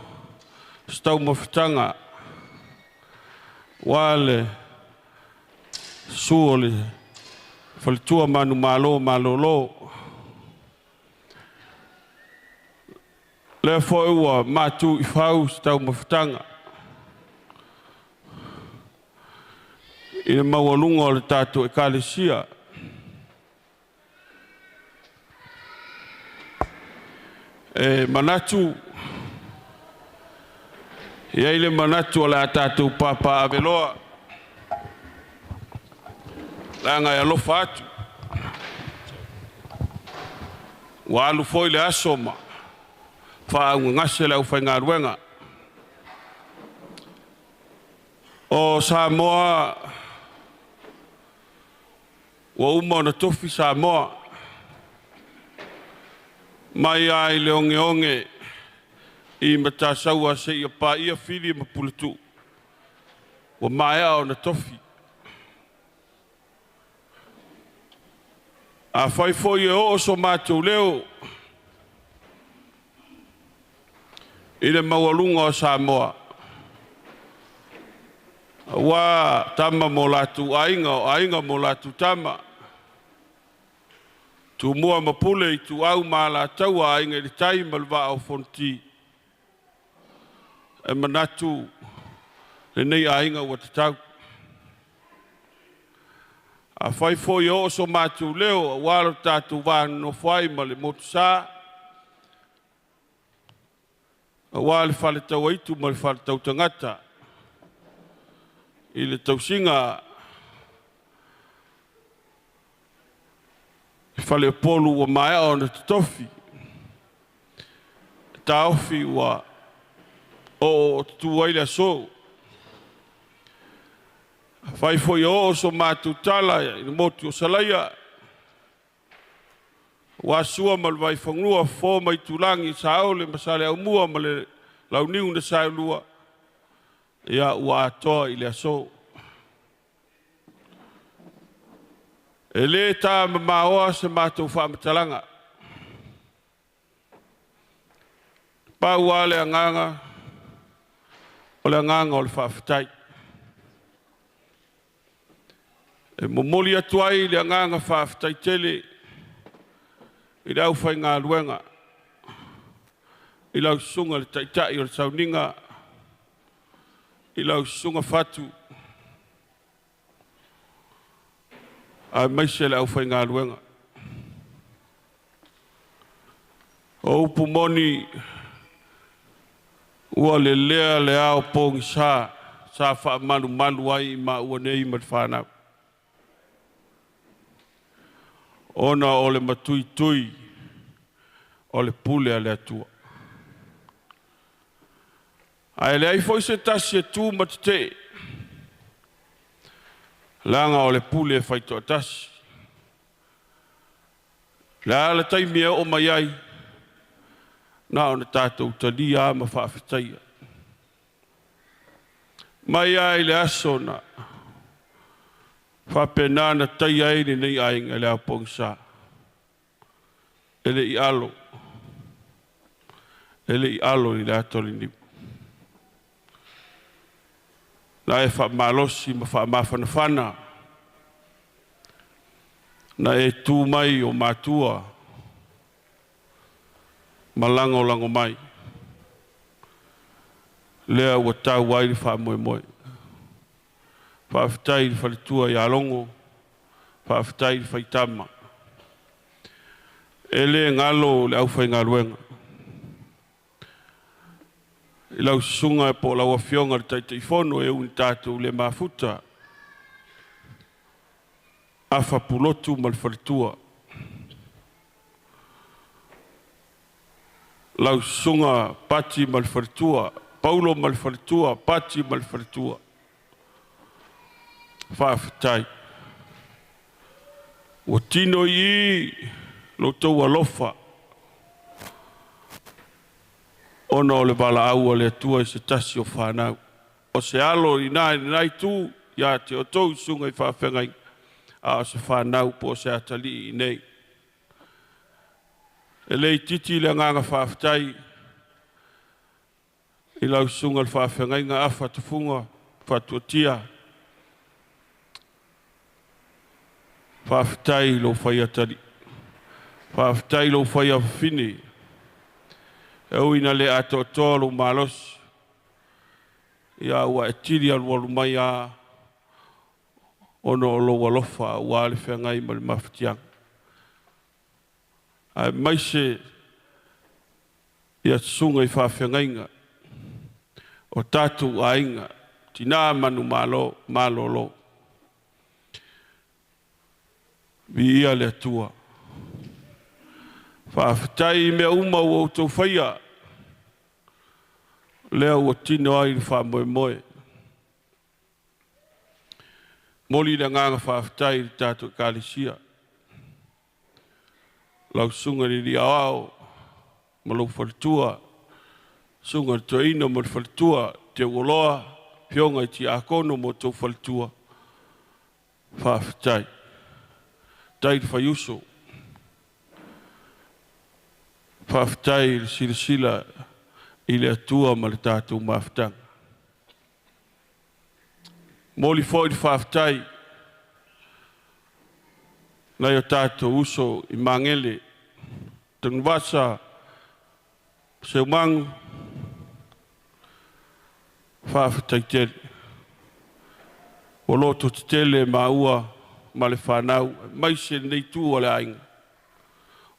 stau mawhitanga. Wale suole whalitua manu malo. Lea fō ua mātu i whau stau mawhitanga. I le maualunga o le tātou ekalesia. E manatu. Iai le manatu o le tātou papa aveloa. Langa e alofa atu. Wa alu foi le asoma. Whaunga ngase le au whainga ruenga. O Samoa wa uma na tofi Samoa mai ai le onge i matasaua se ia pa ia fili mapulutu wa mai au na tofi a fai foi o so matou leo i le maualunga o Samoa wa tama mo latu ainga mo latu tama tu mua mapule tu au mala taua ainga i tai malva au fonti e manatu le nei ainga wa tatau a fai foi o so matu leo walo tatu van no fai male motusa a wale fale tau aitu male fale tau tangata i le tausinga i fale polu wa mai o na tofi taufi wa o tuai le so fai foi o so matu tala i motu o salaia wa sua mal vai fangua fo mai tulangi sao le masale au mua male lau niu na sao lua ia ua atoa i le aso. E le tā mamaoa se mātou whaamatalanga. Pāua le anganga o le whaafetai. E momoli atuai le anganga whaafetai tele i lau whai ngā luenga. I lau sunga le taitai o le sauninga I lau sunga fatu a maise le au whai ngā luenga. O upu moni ua le lea le ao pōngi sa wha manu ai ma ua nei ma whanau. Ona o le matui o le pule a le atua. Ai le ai foi se tasi e tū matite. Langa o le pule e whaito tasi. Le ala taimi o mai ai. Na o na tātou tani a ma whaafitaia. Mai ai le aso na. Whapena na tai ai ni nei ainga le apongsa. Ele I alo. Ele I alo ni le atoli ni. Na e wha malosi ma wha mawhanawhana. Na e tū mai o mātua. Malango mai. Lea ua tau ai ni wha moe moe. Whaafitai ni whalitua I alongo. Whaafitai ni whaitama. Ele ngalo le au whai ngaruenga. I lau sunga e po lau awhionga le taita I whono e uni tātou le mafuta. Afa pulotu mal whalitua. Lau sunga pati mal whalitua. Paulo mal whalitua. Pati mal whalitua. Whaafitai. Ua tino I lo tau alofa. Ona o le bala au le atua I se tasi o whanau. O se alo I nai tū, ia te o tau sunga I whawhengai. A o se whanau po se atali I nei. E lei titi le nganga whaafitai. I lau sunga le whawhengai ngā awha tufunga, whatuatia. Whaafitai lo whai atari. Whaafitai lo whai awhini. E uina le ato tōlu malos. Ia ua e tiri alwalu mai a ono o lo walofa ua le whengai ma le mawhitiang. Ai maise ia sunga I whawhengainga. O tātou ainga. Tina manu malo lo. Vi ia le atua. Whaafitai mea uma o tau whaia. Lea ua tino ai wha moe moe. Moli le nganga whaafitai I tātou kālisia. Lau sunga ni ao. Malau whalitua. Sunga to ino mo whalitua. Te uoloa. Pionga I ti akono mo tau whalitua. Whaafitai. Tai whaiuso. Whaafitai I sila I le atua ma le tātou mawhitanga. Moli fo I whaafitai. Nai o tātou uso I mangele. Tangwasa. Seumangu. Whaafitai tele. O loto te tele maua ma le whanau. Mai se nei tū o le ainga.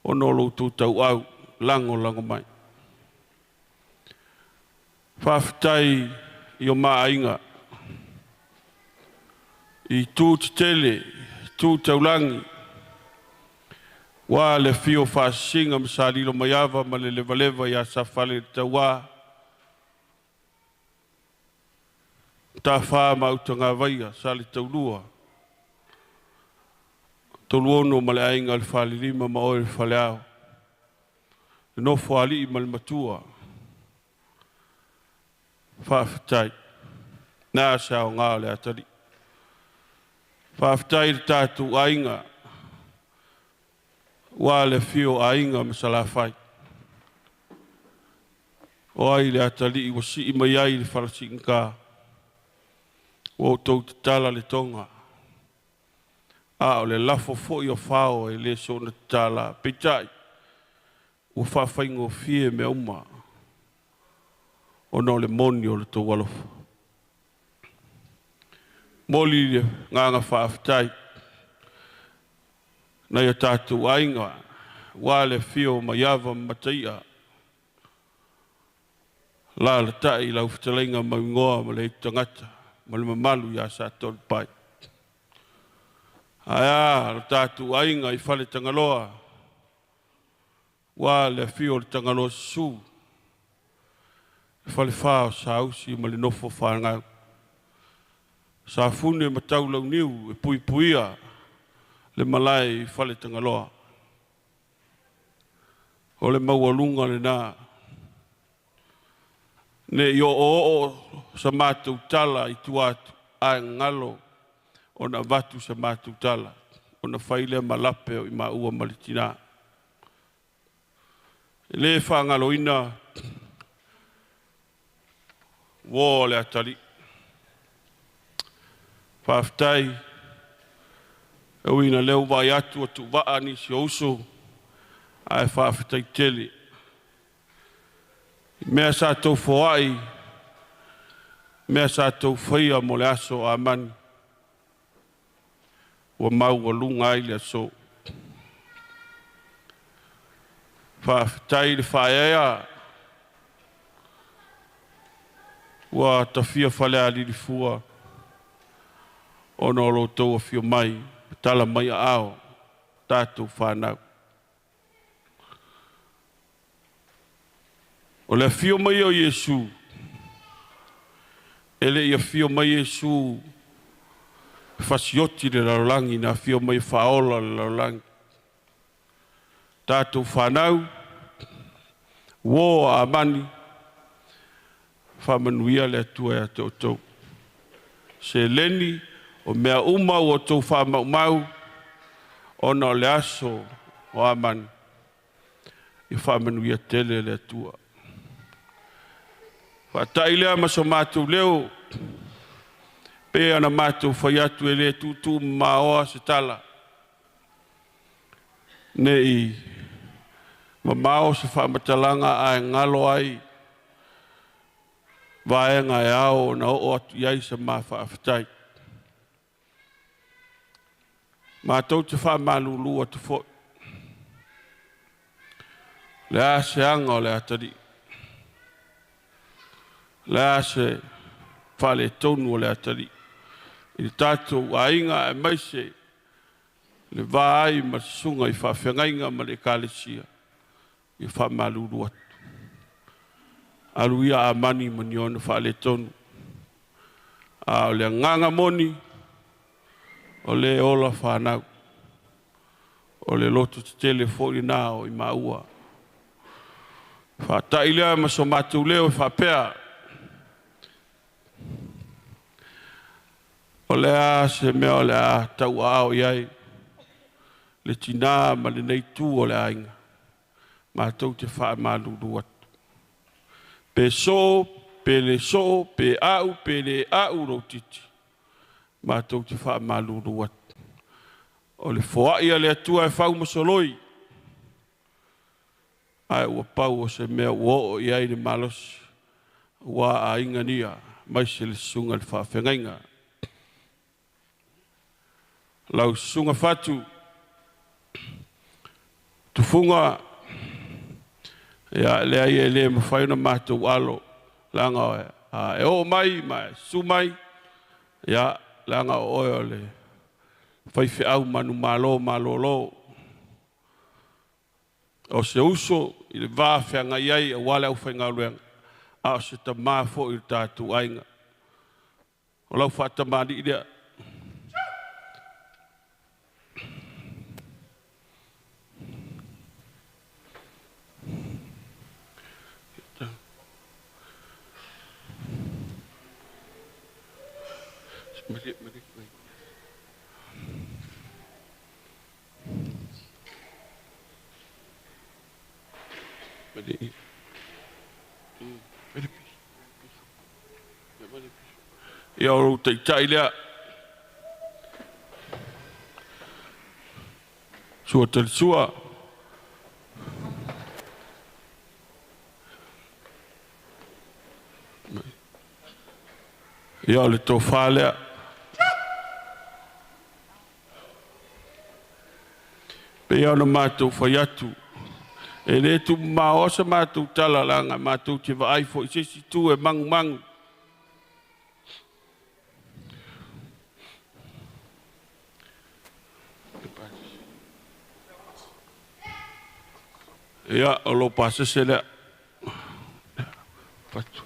O nolo tūtau au. Lango mai. Whaafitai I o maainga. I tū te tele, tū taulangi. Wā le fio whaasinga ma sa lilo mai awa ma le lewa I a sa whale tau wā. Tā whaa mautanga waia sa le tau lua. Tau luono ma le ainga le whale lima ma oe le whale au. No whali I mal matua. Whaafitai. Nā sao ngā le atari. Whaafitai le tātou ainga. Wā le fio ainga ma salawhai. O ai le atari I wasi I mai ai le whalasi ngā. O tau te tala le tonga. A o le lafo fo I o whao e le so na tala. Peitai. O whawhaingo fie me uma. O no le moni o le tō walofa. Moli le nganga whaafitai. Nei a tātou ainga. Wā le fio mai awa mataia. La le tai lau whitalenga mai ngoa ma le tangata. Ma le mamalu ia sa tōru pai. Aia, le tātou ainga I whale tangaloa. Wā le fio le tangaloa su. Whale whao sa ausi ma le nofo whangau. Sa fune ma tau lau niu e pui puia le malai I whale tangaloa. o le maualunga le nā. Ne i o sa mātou tala i tuatu a ngalo o na vatu sa mātou tala. O na whaile malape o i maua malitina. Le whangalo ina wō le atari. Whaftai e wina leo vai atu o tu waa ni si ouso ai whaftai tele. Mea sa tau whaai, mea sa tau whaia mo le aso a mani. Wa mau wa lunga ai le aso. Whaftai le whaia wa tawhia whale a liri fua o no lo tau a whio mai, tala mai a ao, tātou whanau. O le whio mai o Iesu, ele ia whio mai Iesu, whasioti le laulangi na whio mai whaola le laulangi. Tātou whanau, wō a mani, whamanuia le atua e tau tau. Se leni o mea umau o tau whamau mau, o na le aso o a mani. I whamanuia tele le atua. Whatai lea maso mātou leo, pe ana mātou whai atu e le tūtū maoa se tala. Nei, ma mao se whamatalanga ai ngalo ai, vaenga e ao na o atu iai sa maa whaafetai. Mātou te whamalulu atu fo. Le a se anga o le atari. Le a se whale tonu o le atari. I tātou a inga e maise le vai ma sunga i whawhengainga ma le kālesia. I whamalulu atu. Aluia a mani mani ona whale tonu. A o le nganga moni, o le ola whanau. O le loto te telefoni nao i maua. Whatai lea ma so mātou leo i whapea. O le a se mea o le a tau ao iai. Le tina ma le nei tū o le ainga. Mātou te wha malulu atu. Pe so, pe le so, pe le au ro titi. Mātou te wha malulu atu. O le foai a le atua e whau masoloi. Ai ua pau o se mea ua o iai le malos. Ua a ingania, mai se le sunga le whawhengainga. Lau sunga fatu. Tufunga. Ya le ai e le mawhaina mātou alo. Langa oe. E o mai, mai su mai. Ya langa oe o le. Whaiwhi au manu malo lo. O se uso i le vāwhenga iai a wale au whainga luenga. A o se ta māfo i tātou ainga. O lau whatamani i lea. Ia o te tai lea. Sua tali sua. Ia o le tō whālea. Pe ia o na mātou whai atu. E le tu maosa mātou tala langa mātou te waai fo i sesi tu e mangu mangu. Ia o lo pasa se lea. Patu.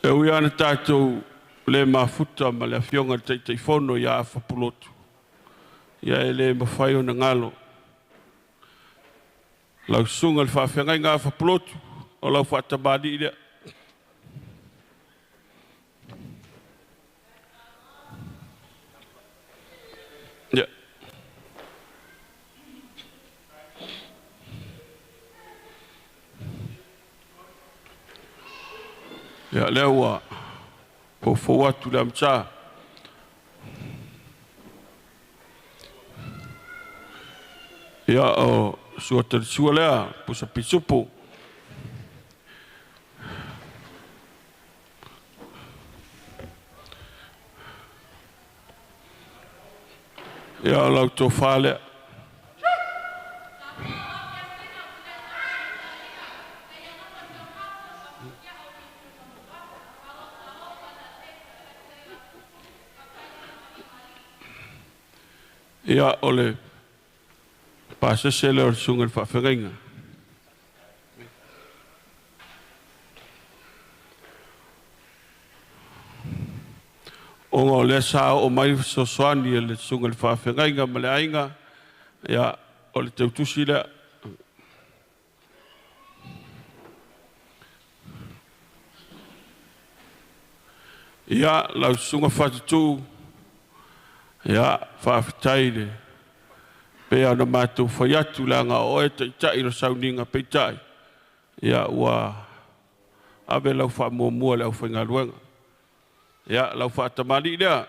E ui ana tātou le mafuta ma le awhionga te fono ia a whapulotu. ia e le mawhai o na ngalo. Lau sunga le whawhengai ngā whaplotu o lau whatamani i rea. Ia. Ia lea ua po atu le amta. Ia o sua tarisua lea pusa pisupu. Ia o lau tō whālea. Ia ole pasese le o sunga whawhengainga. O ngā le sa o mai sosoani e le sunga whawhengainga ma le ainga. Ia o le tautusi lea. Ia lau sunga whatutu. Ia whawhitai le. Pea na mātou whai atu la ngā oe tai ro sauninga peitai. Ia ua ave lau whamua lau whainga ruenga. Ia lau whatamani lea.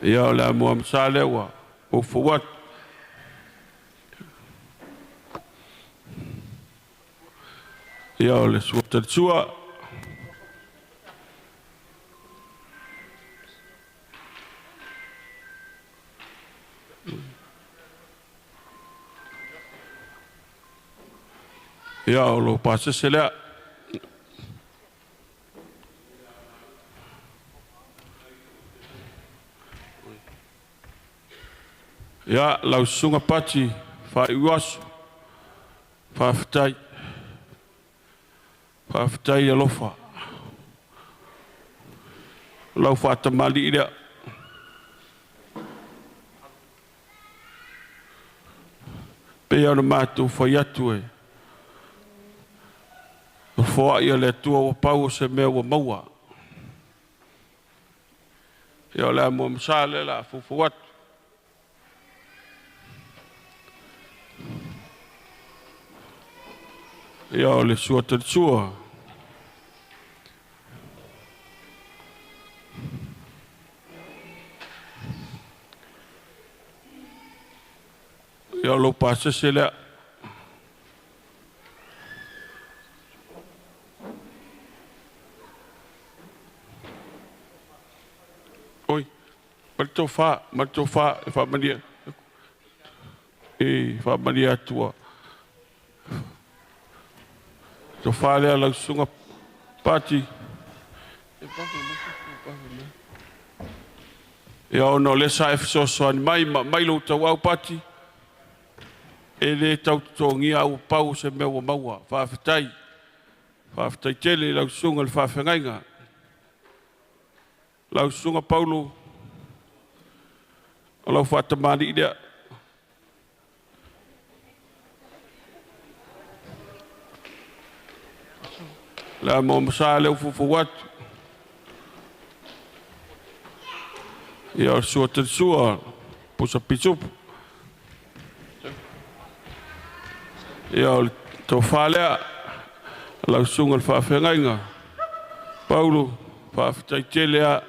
Ia o la mua msale ua o fuwat. Ia o le sua tarisua. Ia o lo pasese lea. Ia lau sunga pati whai uasu. Whawhitai. Whawhitai alofa. Lau whatamali i rea. Pea na mātou whai atu e. Whoa ia le tua o pau se mea o maua. Ia le mua msale la fufu atu. Ia o le sua tarisua. Ia o lo pasese lea. Oi, marito fa, e fa mania. E fa mania tua. So fa lea lau sunga pati. Ia o no le sa so ani mai lo tau au pati. E le tau tongia au pau se mewa maua. Whawhitai. Whawhitai tele lau sunga le whawhengainga. Lau sunga paulo. O lau whatamani i rea. La mo masa le fufu watu. Ia o sua tarisua. Pusa pisupu. Ia o tō whalea, lau sunga le whawhengainga. Paulo, whawhitai telea.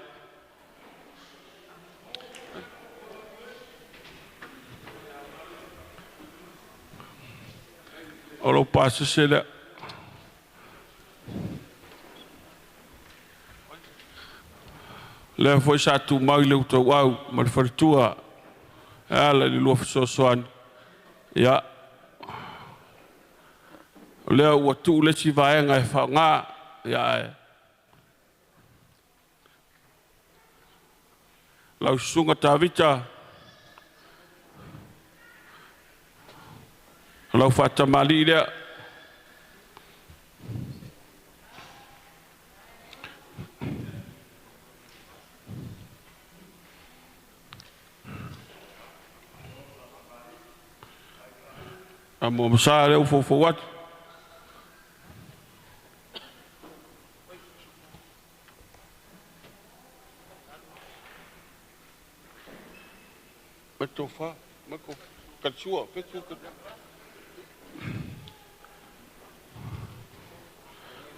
O lo pasese lea. Lea foi sa tu mai leu tau au, ma le wharitua. Ala li lua fisosoani. Ia. Lea ua tu le si vaenga e whaonga. Ia e. Lau sunga tā vita. lau whaatamali lea. A mo masa leo fofo watu. Matofa, mako katsua, petu kat.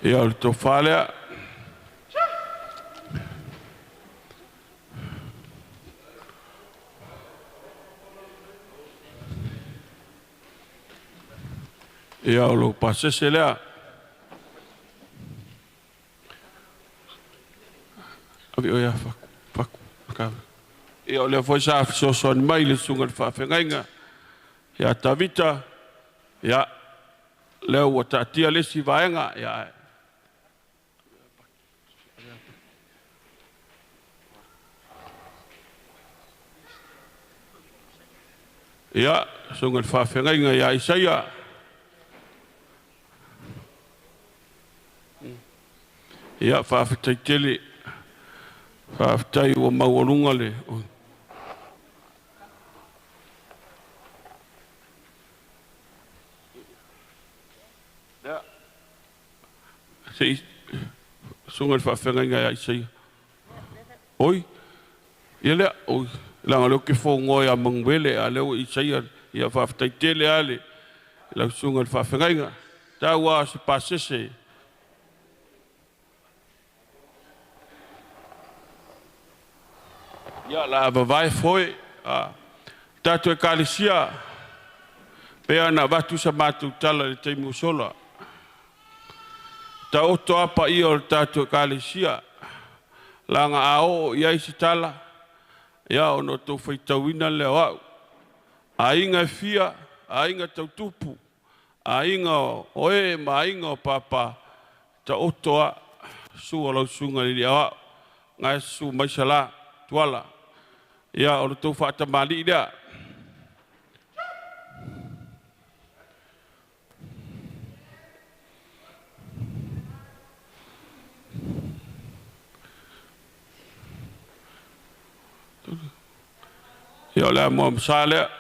Ya tofa lea. Ya lo pasese lea. Abi oya fak ka. Ya le foi sa so son mai le sunga fa fengainga. Ya tavita ya le o tatia le si vaenga ya. Ya sunga fa fengainga ya Isaya. Ya fa fitaitele fa fitai o maulunga le. Ya sei sunga fa fengainga ya Isaya. Oi ele oi langa lo ke fo ngoya mangwele ale o Isaya ya fa fitaitele ale la sunga fa fengainga ta wa se pasese. Ya la vai foi tatu e kalisia pe ana vatu sa matu tala le teimu sola ta oto apa i o tatu e kalisia langa ao ia isi tala ya ono to foi tawina le wa ainga fia ainga tautupu ainga oe ma ainga papa ta oto a suolo sunga li a ngai su masala tuala. Ya orang tu fakta mali dia. Ya lah mau salah.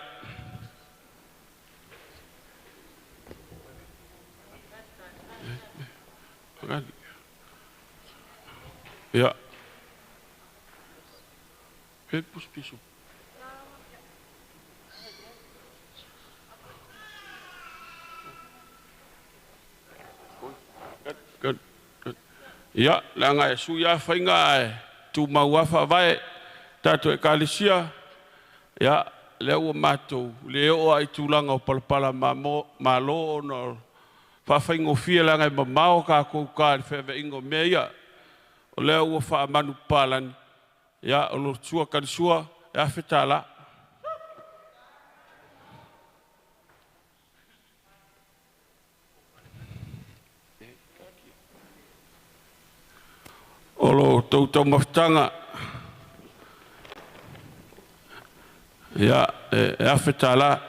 Ya. Pus pisu. Ya, langai suya fainga tu mawafa vai tatu e kalisia. Ya, leo mato leo ai tulanga palpala malo no fa faingo fia langai mamao ka ko ka feve ingo meia. Leo fa manu palan. Ya ono sua kan sua ya fetala olo tau maftanga ya ya fetala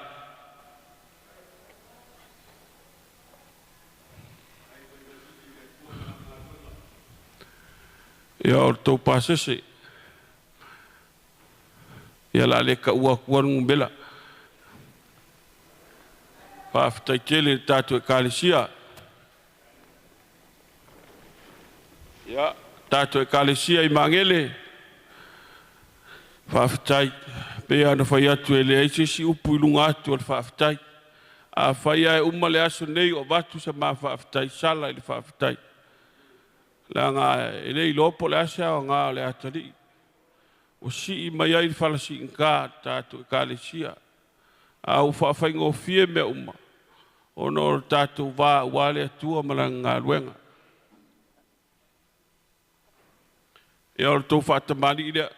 ya orto pasese ya la le ka ua kuanu bela pa ftai kele tatu e kalisia ya tatu e kalisia I mangele pa ftai pe ana fai atu ele ese si upu lunga atu al fa ftai a fai ai umale aso nei o batu sa ma fa ftai sala il fa ftai la nga ele lopo le asa nga le atali o si mai ai falasi inka tatu kalisia au fa faingo fie me uma ono tatu va wale tua malanga luenga e or to fa tamani ide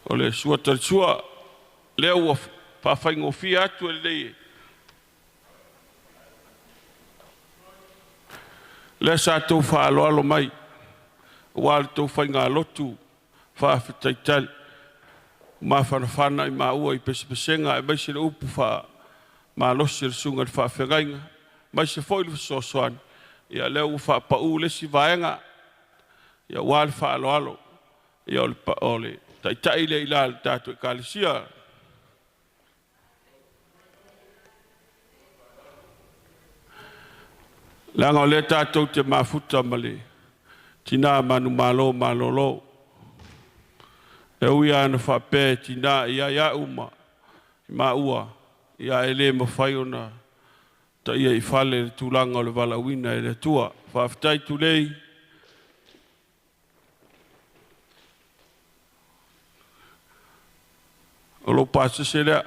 ole sua leo pa faingo fie atu le Le sa tau whaaloalo mai. Wale tau whainga lotu. Whaafitaital. Ma whanawhana I maua I pesepesenga. E maise le upu wha. Ma losi le sunga le whaafengainga. Maise foilu sosoan. Ia leo wha pau lesi vaenga. Ia wale whaaloalo. Ia ole pa ole. Tai le ila le tātou e kālisia. Langa o le tātou te mafuta male. Tina manu malolo. E ui ana whape tina ia uma. Ma ua. Ia ele mawhai ona. Ta ia I whale le tūlanga o le walawina e le tua. Whaftai tulei. O lo pasa se lea.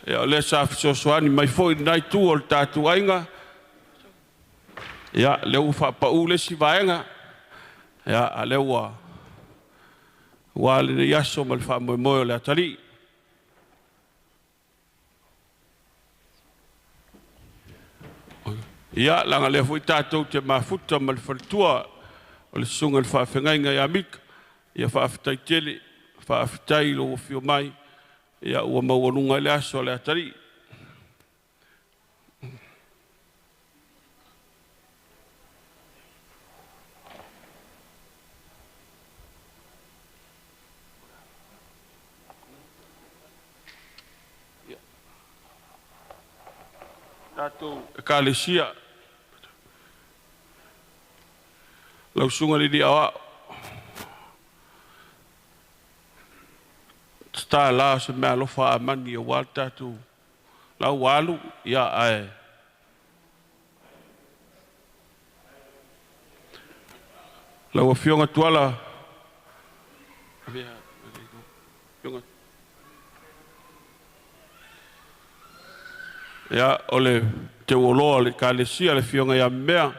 Ia le sa fisosoani mai foi nai tu o le tātou ainga. Ia le ufa pa u le si vaenga. Ia a le ua. Ua le yaso ma le wha moe o le atari. Ia langa le fui tātou te mafuta ma le whalitua. O le sunga le whaafengainga ia mika. Ia whaafitai tele. Whaafitai lo fio mai. Ia ua mauanunga le aso le atari. Tātou e kālesia. Lau sunga li di awa. Sta la se mea lofa a mani o wal tātou. Lau walu ia ae. Lau a fionga tuala. Fionga. Ia ole te uoloa le kālesia le fionga ia mea.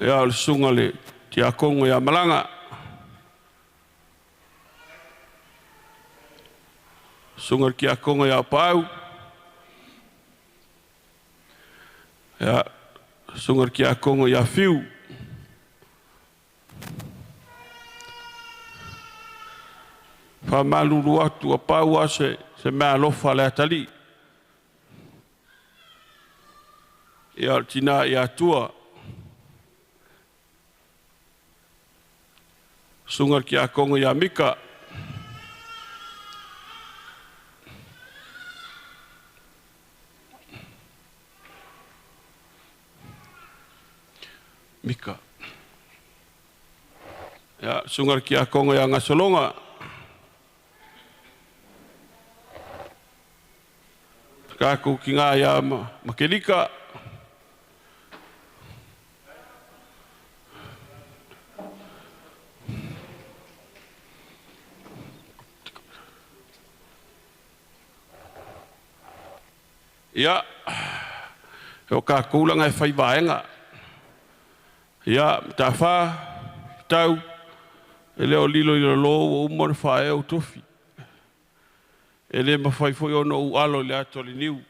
Ia ole sunga le te akongo ia malanga. Sunga ki akongo ia pau. Ia sunga ki akongo ia fiu. Fa malulu atu a pau ase se mea lofa le atali. Ia tina ia tua. Sungar ki a kongo ia mika. Mika. Ia sungar ki a kongo ia ngasolonga. Kako ki ngā ia makelika. Ia, o ka kūlanga e whai vaenga. Ia, ta wha, tau, e leo lilo I lo o umone whae o tofi. E le mawhai foi ono u alo le atoli niu.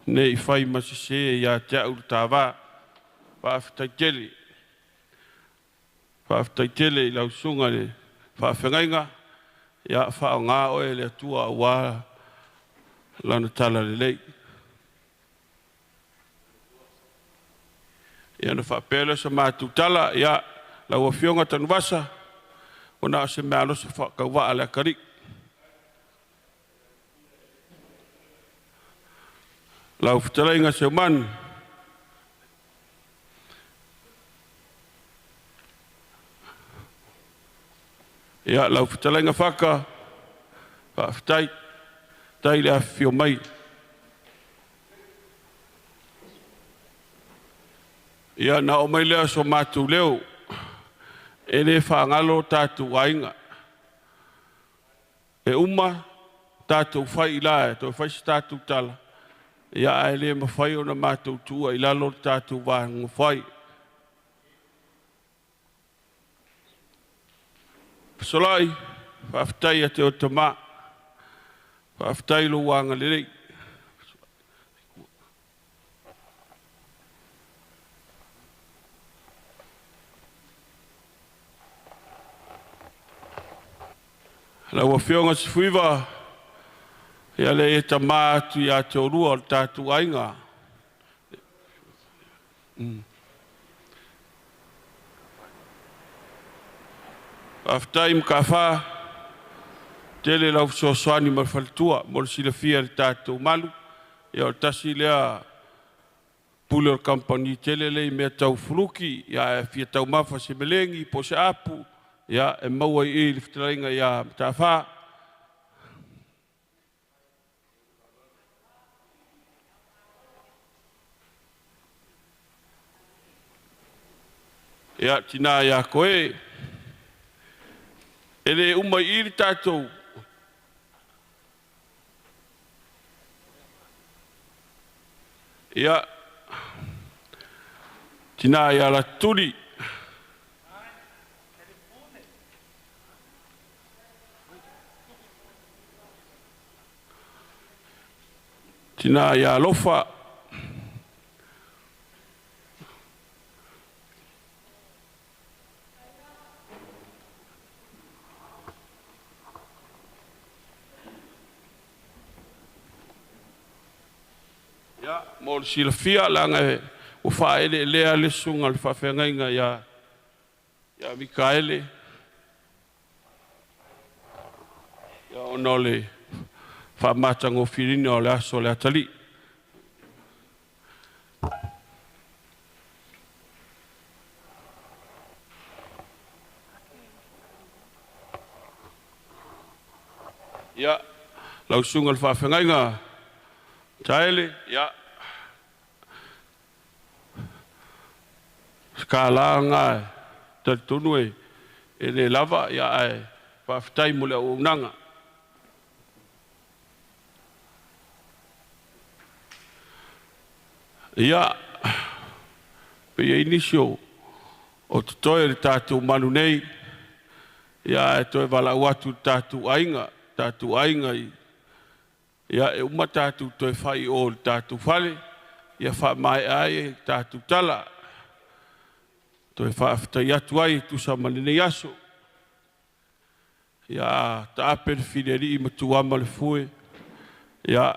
Ne I whai masise ia te au ta wā. Whaafitai tele. Whaafitai tele I lau sunga le whaafengainga. Ia whao ngā oe le atua a wā. Lana tala le lei. Ia na whaapele sa mātu tala, ia lau a fionga tanu wasa, o na se mea no sa whakau waa le akari. Lau whitalainga se man. Ia lau whitalainga whaka, whaafitai, tai le awhio mai. Ia na o mai lea so mātou leo, e le whaangalo tātou ainga. E uma tātou whai I lae, tō whai si tātou tala. Ia e le mawhai o na mātou tua I lalo tātou wāhanga whai. Solai, whaftai a te o tama, whaftai lo wanga lirei. La wa whionga si whiwa, ia le e tama atu i a te orua o tātu ainga. Whaftai mka wha, tele lau soaswani ma whaltua, mo le sila fia le tātou malu, ia o tasi lea pule o kampani tele lei mea tau furuki, ia e fia tau mafa se melengi, po se apu, ia e maua i le fitarainga ia mta wha. Ia tina ia koe, ele umai i le tātou, ia tina ia la turi, tina ia lofa, ia mo le sila fia langa e o whaele lea le sunga le whawhengainga ia Mikaele, ia ono le whamatango whirina o le aso le atali. Ia, lau sunga le whawhengainga, taele, ia, skalanga, tatunu e le lava, ia e whawhitai mo le au nanga. Ia, pe ia inisio o te toe le tātou manu nei, ia e toe wala watu tātou ainga i, ia e uma tātou toe whai o le tātou whale, ia wha mai ai tātou tala, toe whaafitai atu ai tu sa manene aso, ia ta apere whileri i matuama le fue, ia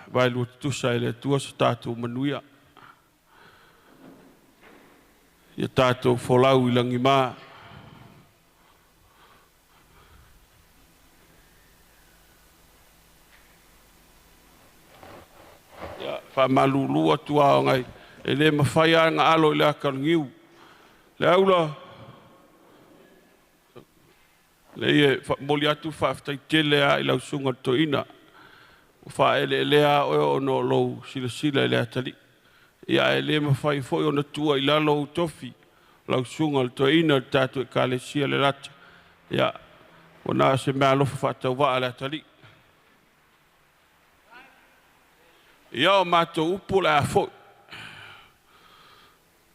vai lua tusa ele tua sa tātou manuia. Ia tātou wholau i langi mā. Ia whamalulu atu ao ngai, e le mawhai a ngā alo i le akarangiu. Le aula, le ie moli atu whaafitai tele a i lau sunga toina. Wha ele lea o no lou sila ele atali. Ia e le mawhai foi o na tua i lalo o tofi. Lau sunga le toina tātou e kālesia le rata. Ia, o nā se mea lofa whaatau waa le atali. Ia o mātou upo le a foi.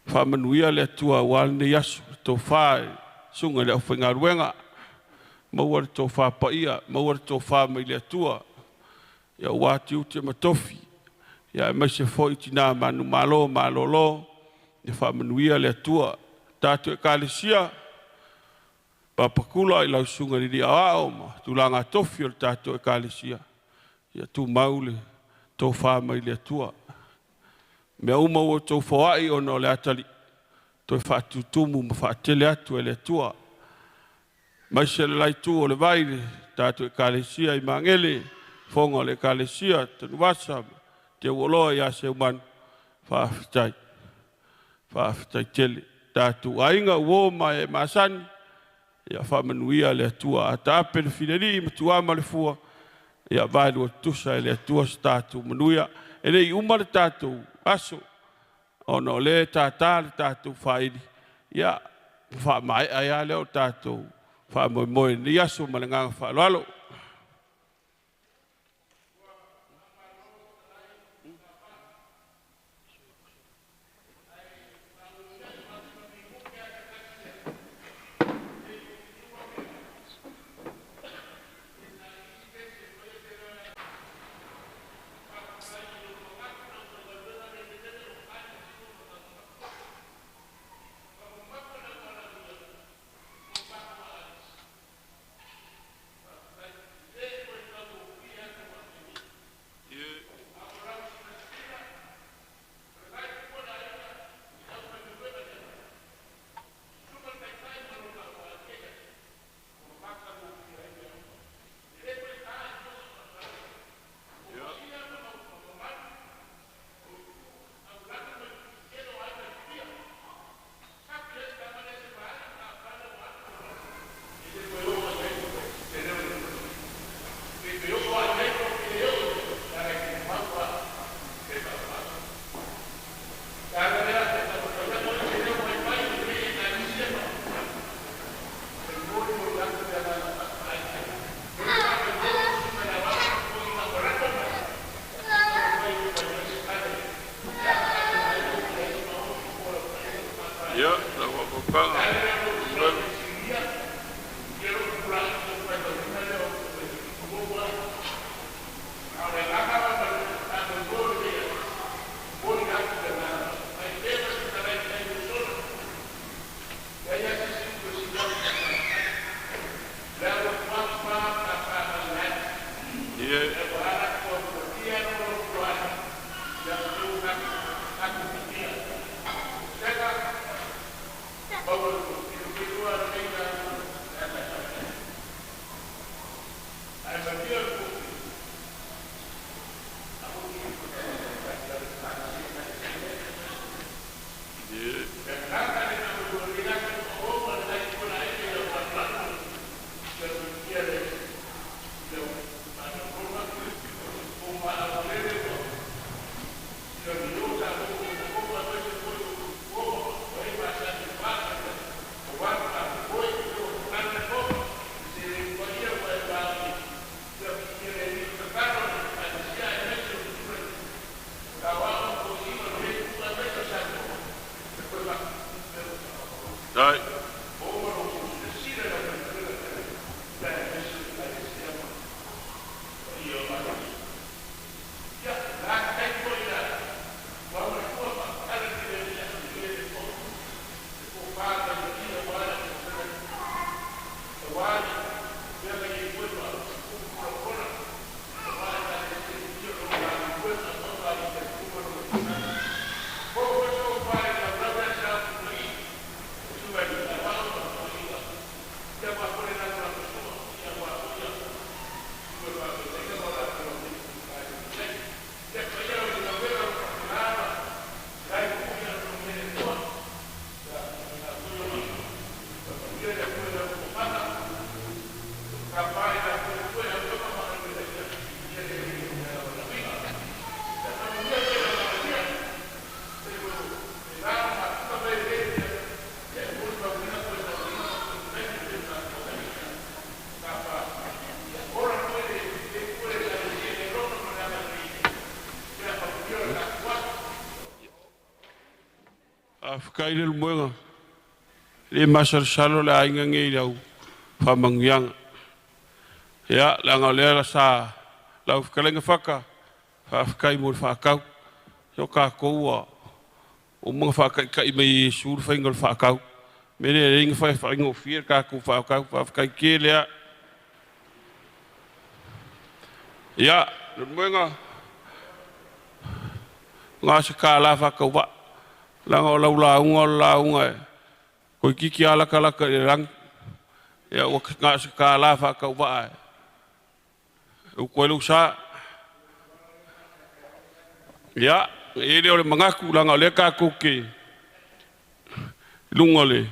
Whamanuia le atua walne yasu. Tō whae sunga le au whainga ruenga. Maua le tō wha paia. Maua le tō wha mai le atua. Ia wāti uti matofi. Ia mai se foi tina manu malolo. Ia whamanuia le atua. Tātou e kālesia. Papakula i lau sunga ni ria ao ma. Tūlanga tofi o le tātou e kālesia. Ia tū maule. Tō wha mai le atua. Mea uma o tō whawai o no le atali. Tō e whaatutumu ma whaatele atu e le atua. Mai se le lai tū o le vaile. Tātou e kālesia i mangele. Fonga le kālesia. Tanu wasa. Te uoloa ia se uman. Whaafitai. Whaafitai tele. Tātou ainga uo mai e maasani. Ia whamanuia le atua. A tāpere whileri ma tuama le fua. Ia vailu o tusa e le atua sa tātou manuia. E rei uma le tātou aso. Ono le tātā le tātou whairi. Ia whaamai aia leo tātou. Whaamoe ni aso ma le nganga whaaloalo. Dai. Kaile luenga le masar salo la inga ngi lau famangyang ya la ngale sa lau kalenga faka fa kai mo fa kau yo ka ko o mo fa kai mai sur fa ngol fa kau me le ring fa ngo fier ka ku fa kau fa kai kele ya luenga nga se kala fa ko ba la la unga ko kiki ala kala ka rang ya o nga se kala fa ka ba o ko lu sa ya ele ole mangaku la nga le ka ku ki lungole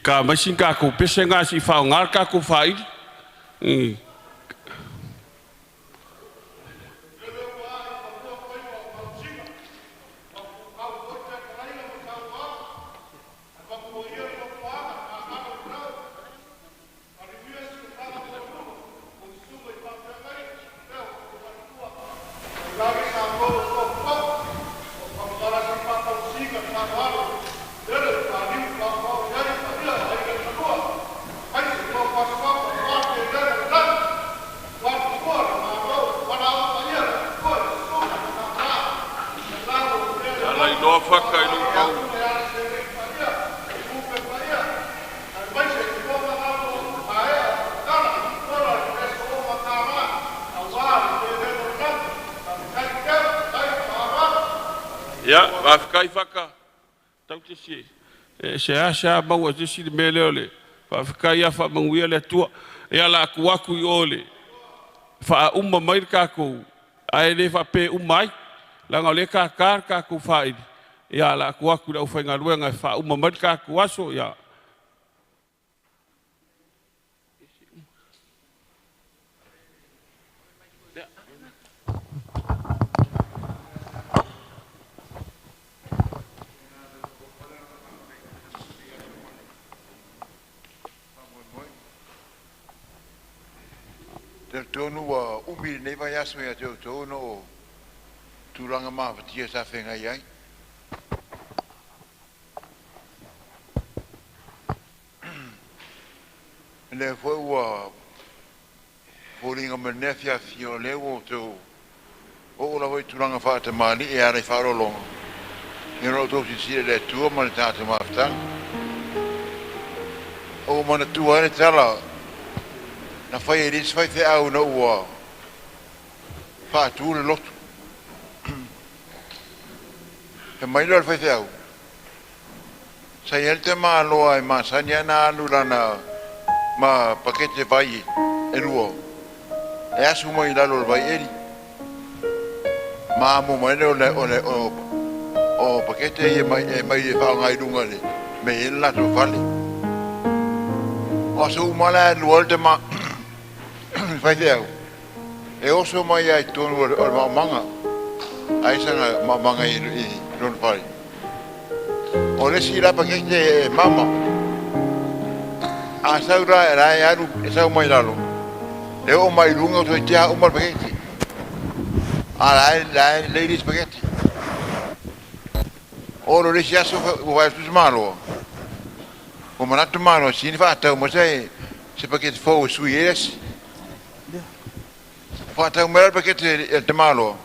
ka masin ka ku pese nga si fa ngar ka ku fai ya afkai faka tau te se asa mau te si mele ole afkai afa manguia le tua ya la kuaku ole fa umma mai ka ko ai le fa pe umai la ngole ka kar ka ku fai ya la kuaku la ufa ngaluenga fa umma mai ka ku aso ya Tonu wa umi nei vai aso ya tonu tūranga mawhatia sa whenga iai. Le foi ua poringa menefia fio leo to o la voi tūranga whaata mali e ara i whaarolonga. I ro tō si sire le tua mana tāta mawhatanga. O mana tua ane tala na whai e risi whai te au na ua whaatu le lotu. He mailo al whai te au. Sa iel te maa loa e maa sani ana anu lana ma pakete vai e ruo. E asu mai lalo vai eri. Ma mo mai o pakete e mai e whao ngai runga le. Me e lato whale. O su mala luol te ma whai te au. E oso mai ai tonu o manga. Ai sanga manga i lon whale. O le si la pakete e mama. A saura era e aru e sau mai lalo. E o mai lunga o toi tia umar pakete. A la ladies pakete. O lo resi aso o vai tus malo. O manatu malo sini whaatau mo se pakete fo sui eres. Whaatau mera pakete e te malo.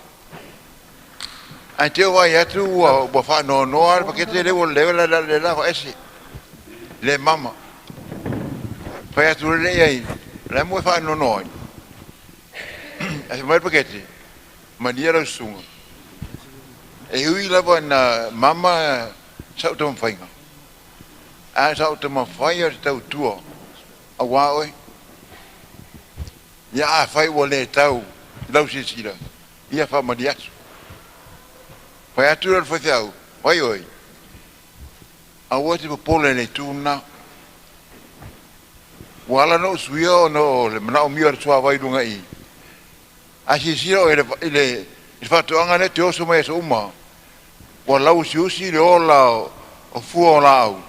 Ai te vai atu o wha no noa pakete lewo la esi. Le mama. Fai atu le ai. La mo fa no noi. Ai mai pakete. Maniera sunga. E hui lava na mama sau te mawhainga. A sau te mawhainga te tau tua. A wā oi. Ia a whai wa le tau. Lau si sira. Ia wha mani atu. Whai atu ral whai au. Wai oi. A wā te papole le tūna. Wala no suia o no le mana o mia tua vai runga i. A si sira o ele whatuanga ne te oso mai sa uma. Wa lau si usi le ola o fua o lau.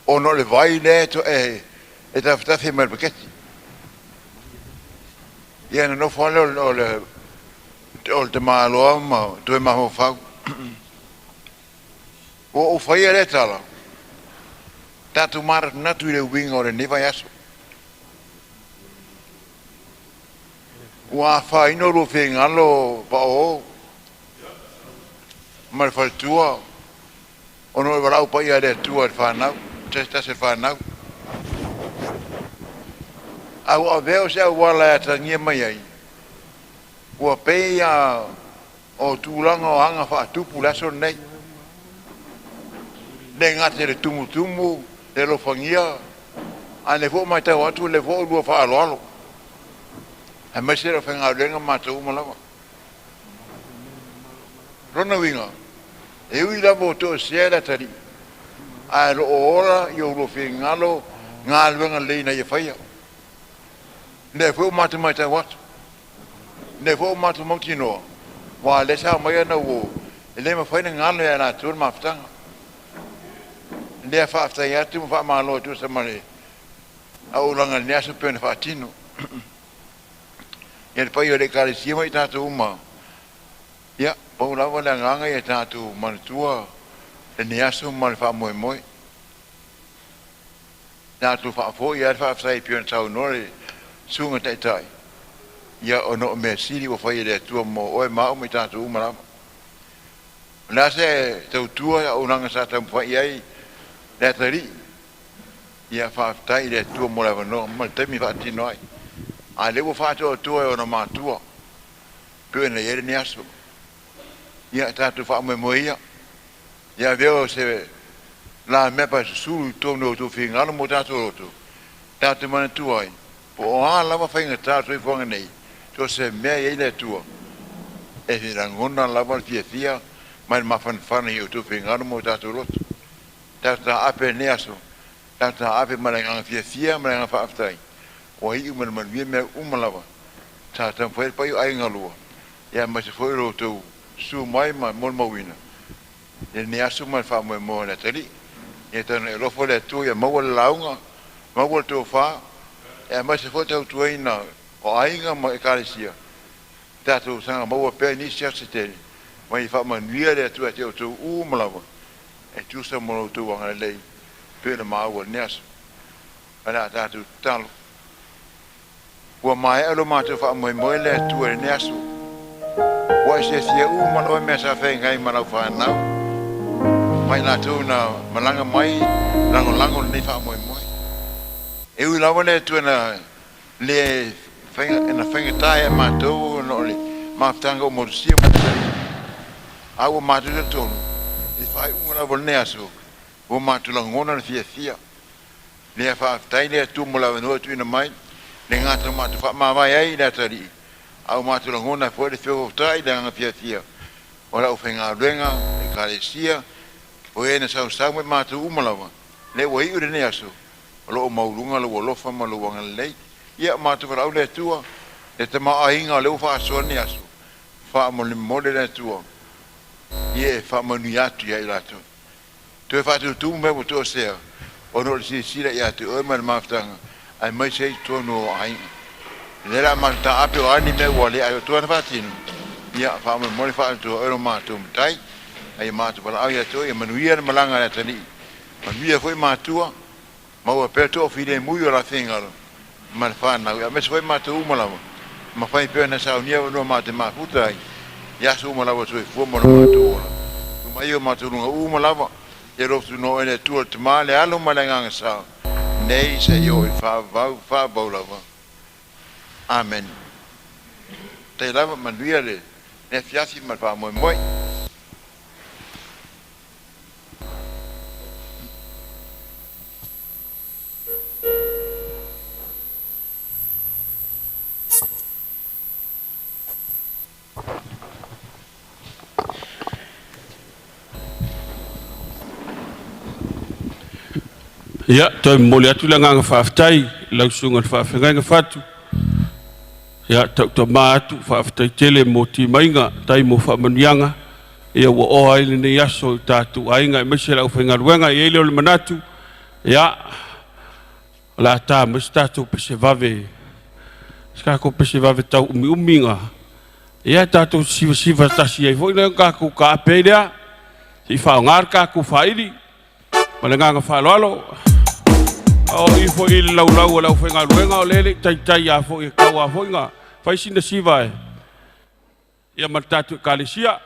O no le vai le to e ta whatafi mai paketi. Ia na no whale o le te maaloa ma tu e maho whau. O whaia le tala. Tatu mara natu i le winga o le niwai aso. Ua whaino ro whengalo pa o. Ma le whaltua. Ono e warau pa ia le tua le whanau. Testa se whanau. Au a veo se au wala e tangia mai ai. Ua peia o tūlanga o anga whaatupu laso nei. Le ngate le tumutumu, le lofangia. A le fo mai tau atu le fo lua whaaloalo. E mai se ra whenga renga mata umalawa. Rona winga. E ui lava o to sera tari. A lo ora i o lo whengalo ngā luenga leina i whaia. Ne fo mata mai tau atu. Ne fo mata mauti noa. Wa le sa mai ana wo. E le ma whaina ngalo ya nā tuan mawhtanga. Le a whaaftai atu ma wha malo tu sa mare. A ulanga ne aso pēna whaatino. Ia le pai o le kare sima i tātou uma. Ia, pau lawa le nganga i tātou manatua. Le ne aso ma le wha moe moe. Tātou wha fo i ar wha aftai pion tau nore sunga tai tai. Ia ono mea siri o whai le tua mo oe mao mi tātou uma lama. Nā se tau tua o nanga sa tau mwhai ai le atari. Ia wha aftai le tua mo le wano ma le temi wha tino ai. A lewo whātua tua e ona mātua. Pio na iere ni aso. Ia tātou wha moe moe ia. Ia veo se la mepa suru tono o tō whingalo mo tātou roto. Tātou mana tua ai. Po o ā lawa whainga tātou i whanga nei. Tō se mea i eile tua. E fi rangona lawa fia fia. Mai mawhanwhana i o tō whingalo mo tātou roto. Tātou ape ne aso. Tātou ape maranganga fia fia maranganga whaaftai. O hi umana manuia mea umalawa. Tātou whaere pai o ainga lua. Ia masa whaere o tau su mai ma mon mawina. Ia ne asu mai wha moe moe na tari. Ia tana e rofo le atu ia maua le launga. Maua le tau wha. Ia masa whaere tau tuaina o ainga ma e kāresia. Tātou sanga maua pēr nisi ase teri. mai fa manuia le tu te tu malawa e tu sa mo tu wanga le pe na ma wa nes ana ta tu tal wa mai alo ma tu fa mo le tu e nes wa se se malawa me sa fe ngai malawa fa na mai na tu na malanga mai lango ni fa mo e u lawa le tu na le fenga tai ma tu no le ma tanga mo sia awa matu le tonu e fai una volnea so o matu la ngona le fia le fa tai le tu mo la no tu ina mai le ngata matu fa ma vai ai le tari au matu la ngona fo le fio tai le nga fia ora o fenga renga e kalesia o ena sa mo matu umalawa le wai ure ne aso lo maulunga lo fa ma lo wanga le ia matu fa le tua e te ma ainga le fa so ne aso fa mo le modele tua ie fa manuiatu ia ilato tu fa tu me mo to se o no si la ia tu o mal maftanga ai mai sei to no ai le la manta ape o ani me wale ai to na fatin ia fa mo fa to o ma tu tai ai ma tu para ai to ia manuia malanga na tani manuia foi ma tua ma o aperto fide muy ora singa mal fa na ia me foi ma tu ma fa pe na sa unia no ma te ma putai ya su mo lava tu fu mo ma tu ma io ma tu no lava e ro tu no ene tu te male alo malanga sa nei se io fa lava amen te lava manuele ne fiasi ma fa mo Ya, toi mole atu la nganga whaafitai, lau sunga whaafengainga whatu. Ya, tau maa atu whaafitai tele mo ti mainga, tai mo whaamanuianga. Ia wa oha ili ne yaso tātu ainga, mese lau whengaruenga, i eile ole manatu. Ya, la tā, mese tātu pese vave. Skako pese vave tau uminga. Ia tātu siva tasi ei, fo ina kako ka apelea. I whaongar kako whairi. Malanganga whaaloalo. O i fo i lau whengaruenga o lele, tai a fo i kau a fo inga. Whai sina siva e. Ia matatu kalesia.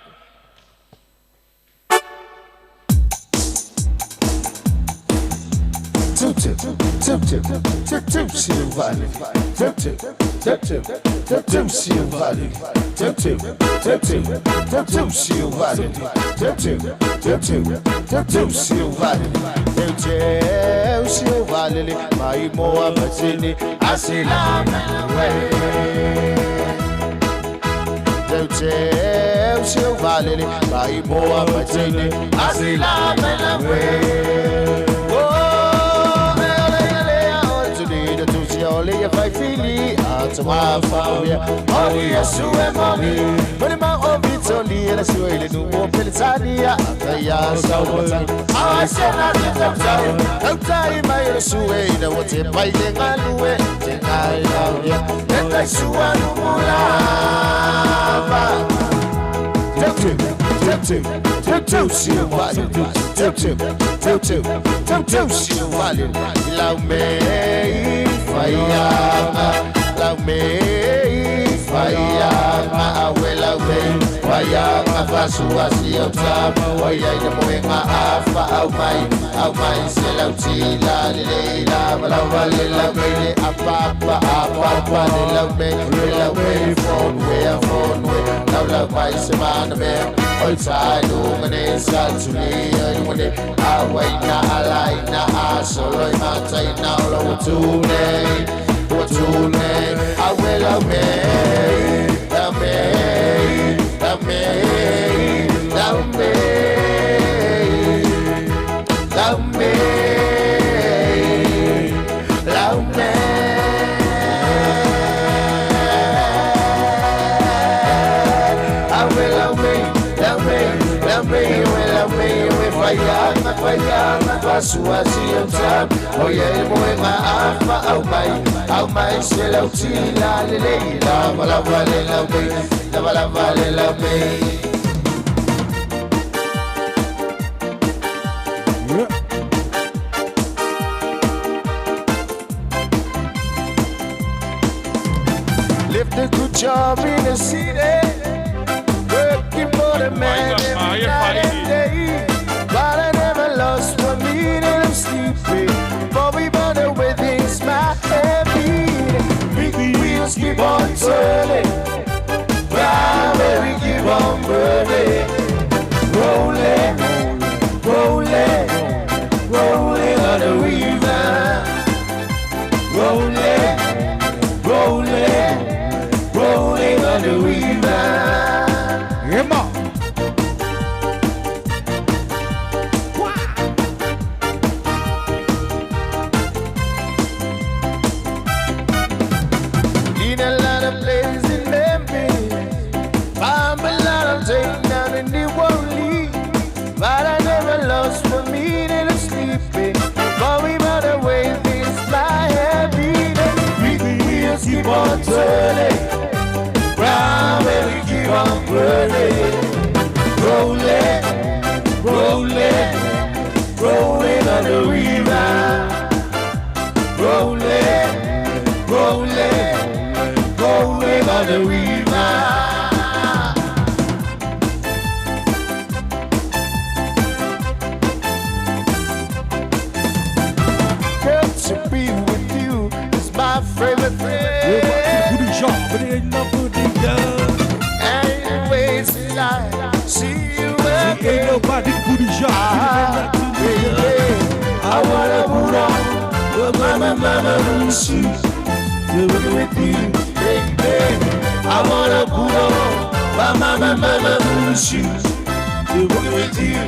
Mai moa matini asilama teu seu vale mai moa matini asilama Only if I feel it, to my family. Oh, yes, you and mommy. But my own it's only in a sway to more Pelitania. I said, I'm time, I sway the water by the Galway. I love you. Let I swan Teu seu vale, teu seu vale, love me, love me, love me, Wayanga fasua siya tama Wayay na muenga afa au mai sila utila Lila malawa lila mele Apapa lila me phone way Laula mai semana me Oi tai lumane saltuli Ayumane away na alay na asoloy matay na ula watune Awe love me Suasi ang tam Oyay mo ay maafa Au may silaw tila Lila Malawali laway Malawali laway job in the city, working for the man every night and day. But I never lost one minute of sleeping, for we better with things my heavy. Big wheels keep on turning, round where we keep on burning. Rolling, rolling, rolling on the river. Rolling, rolling, rolling on the river. Come on. In a lot of places in Memphis, I'm a lot of taking down in New Orleans, but I never lost one minute of sleeping, for we run away this my heavy. Big wheels keep on turning, round where we keep on burning. Rolling, rolling, rolling on the river. Rolling, rolling, rolling on the river. Girl, to be with you is my favorite thing. Anyways, life, see you again. Baby, I wanna put on the mama shoes to be with you, baby. I wanna put on my mama shoes to be with you.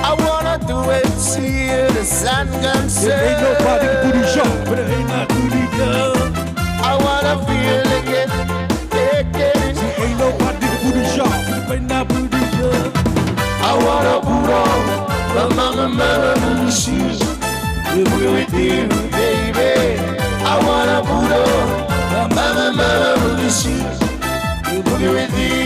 I wanna do it till the sun comes up. Ain't nobody booty shop, but it ain't not booty girl. I wanna feel again, again. Ain't nobody booty shop, but it ain't not booty girl. I wanna put on the mama shoes to be with you, baby. I wanna put on the mama shoes to be with you.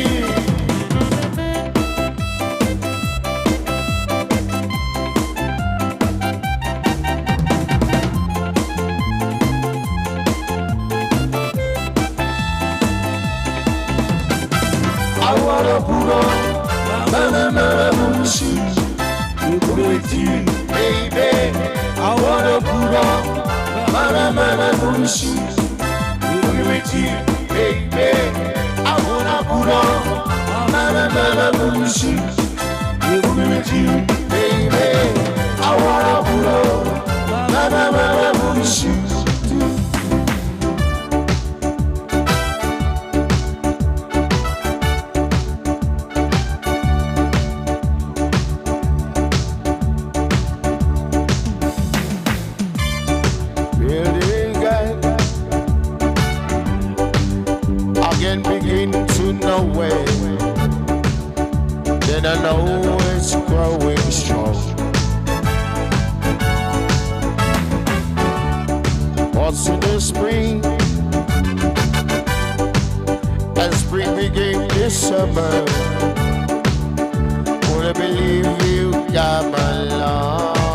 I wanna put on my mama shoes to go with you, baby. I wanna put on my mama shoes to go with you, baby. I wanna put on my mama shoes to go with you, baby. I wanna put on my mama shoes. Then I know it's growing strong. Once in the spring, and spring became this summer. Would I believe you got my long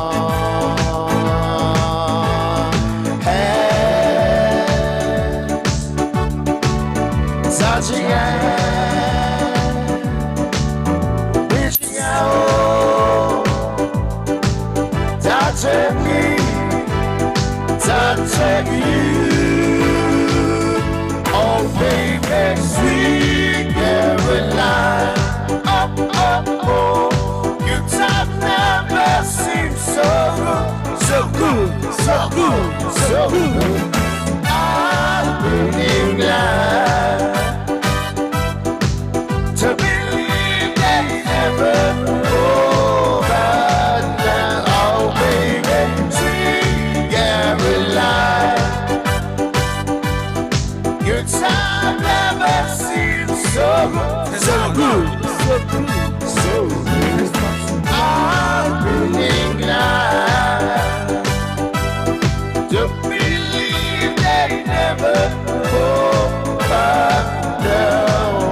hands, touching hands. Touching me, touching you. Oh baby, sweet Caroline. Oh, oh, oh. Your time never seems so good, so good, so good, so good. I've been glad to believe they never so good, so good, so good. I'm really glad to believe they never go back down.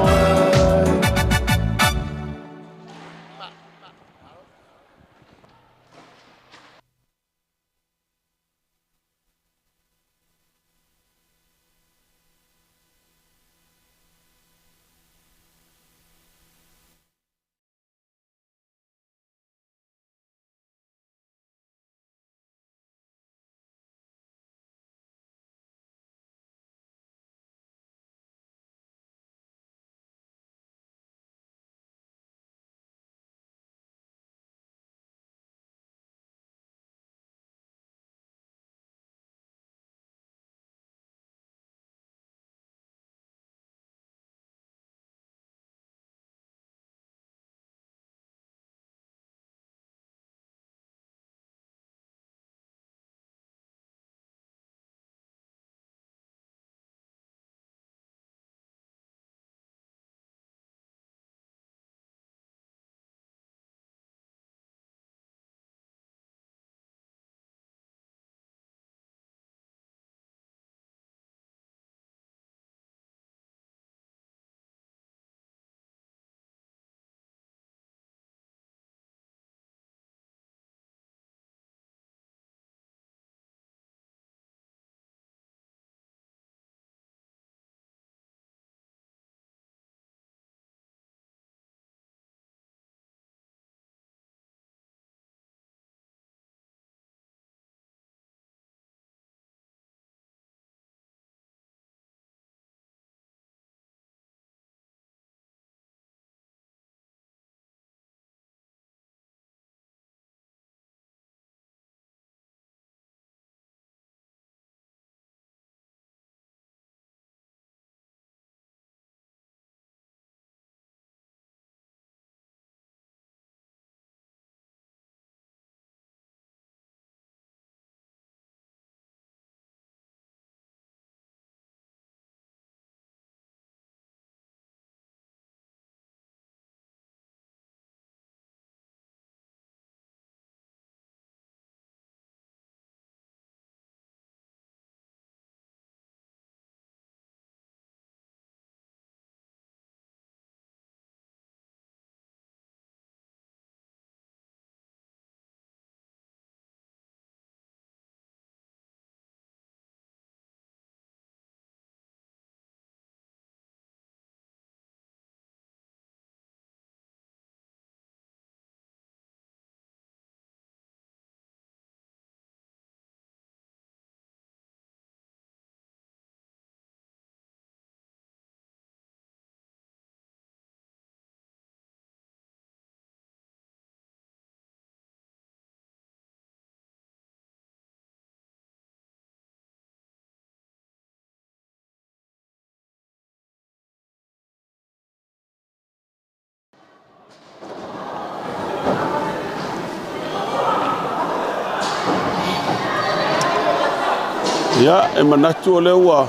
Ia e manatu o le ua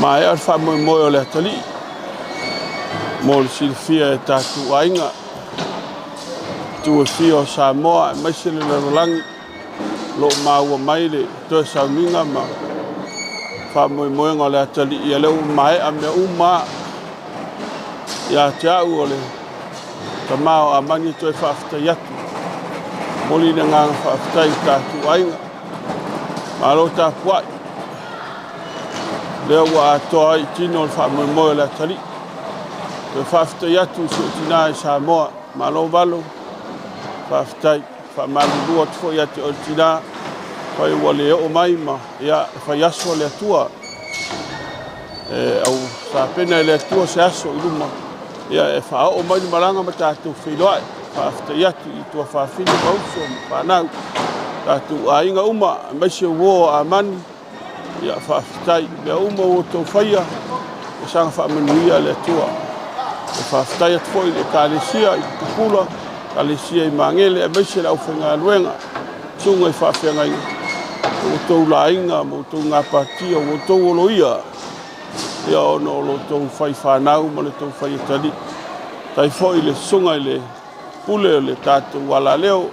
mai al fa mo o le tali mo le silfia e tatu ainga tu e fio Samoa mai se le rolangi lo maua mai le to sauninga ma fa mo o le tali ia le mai a me uma ia te au o le tamao a mani to e whaafta yatu moli na ngā whaafta i tatu ainga ma lo ta puai leo wa atoa i tino le wha le tali te whaafta yatu so tina e Samoa ma lo valo whaafta i whamalulua tufo i ate o tina whai wale o mai ma ia whai aso le atua au sa pena le atua se aso i luma ia e wha o mai maranga ma tātou whiloai whaafta yatu i tua whaafini mauso whanau tātou a inga uma mai se uo a mani ia whaaftai mea uma o tau whaia e sanga whaamanuia le atua e whaaftai atu fwoi le kālesia i tukula kālesia i mangele e mai se lau whenga luenga tunga i whaafenga inga o tau la inga mo tau ngā patia o tau oloia ia ono lo tau whai whanau ma le tau whai tali tai fwoi le sunga i le pule o le tātou wala leo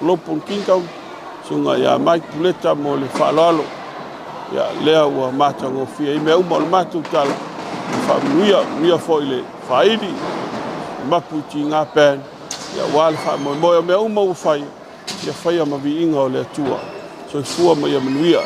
lopon kinkau sunga ia mai puleta mo le whaaloalo ia lea ua mātango fia i mea uma o le mātou tala whaamuia mia fwoi le whaidi mapu ti ngā pen ia wale whaamoe moe o mea uma u whai ia whai ama vi inga o le atua so i fua ma ia manuia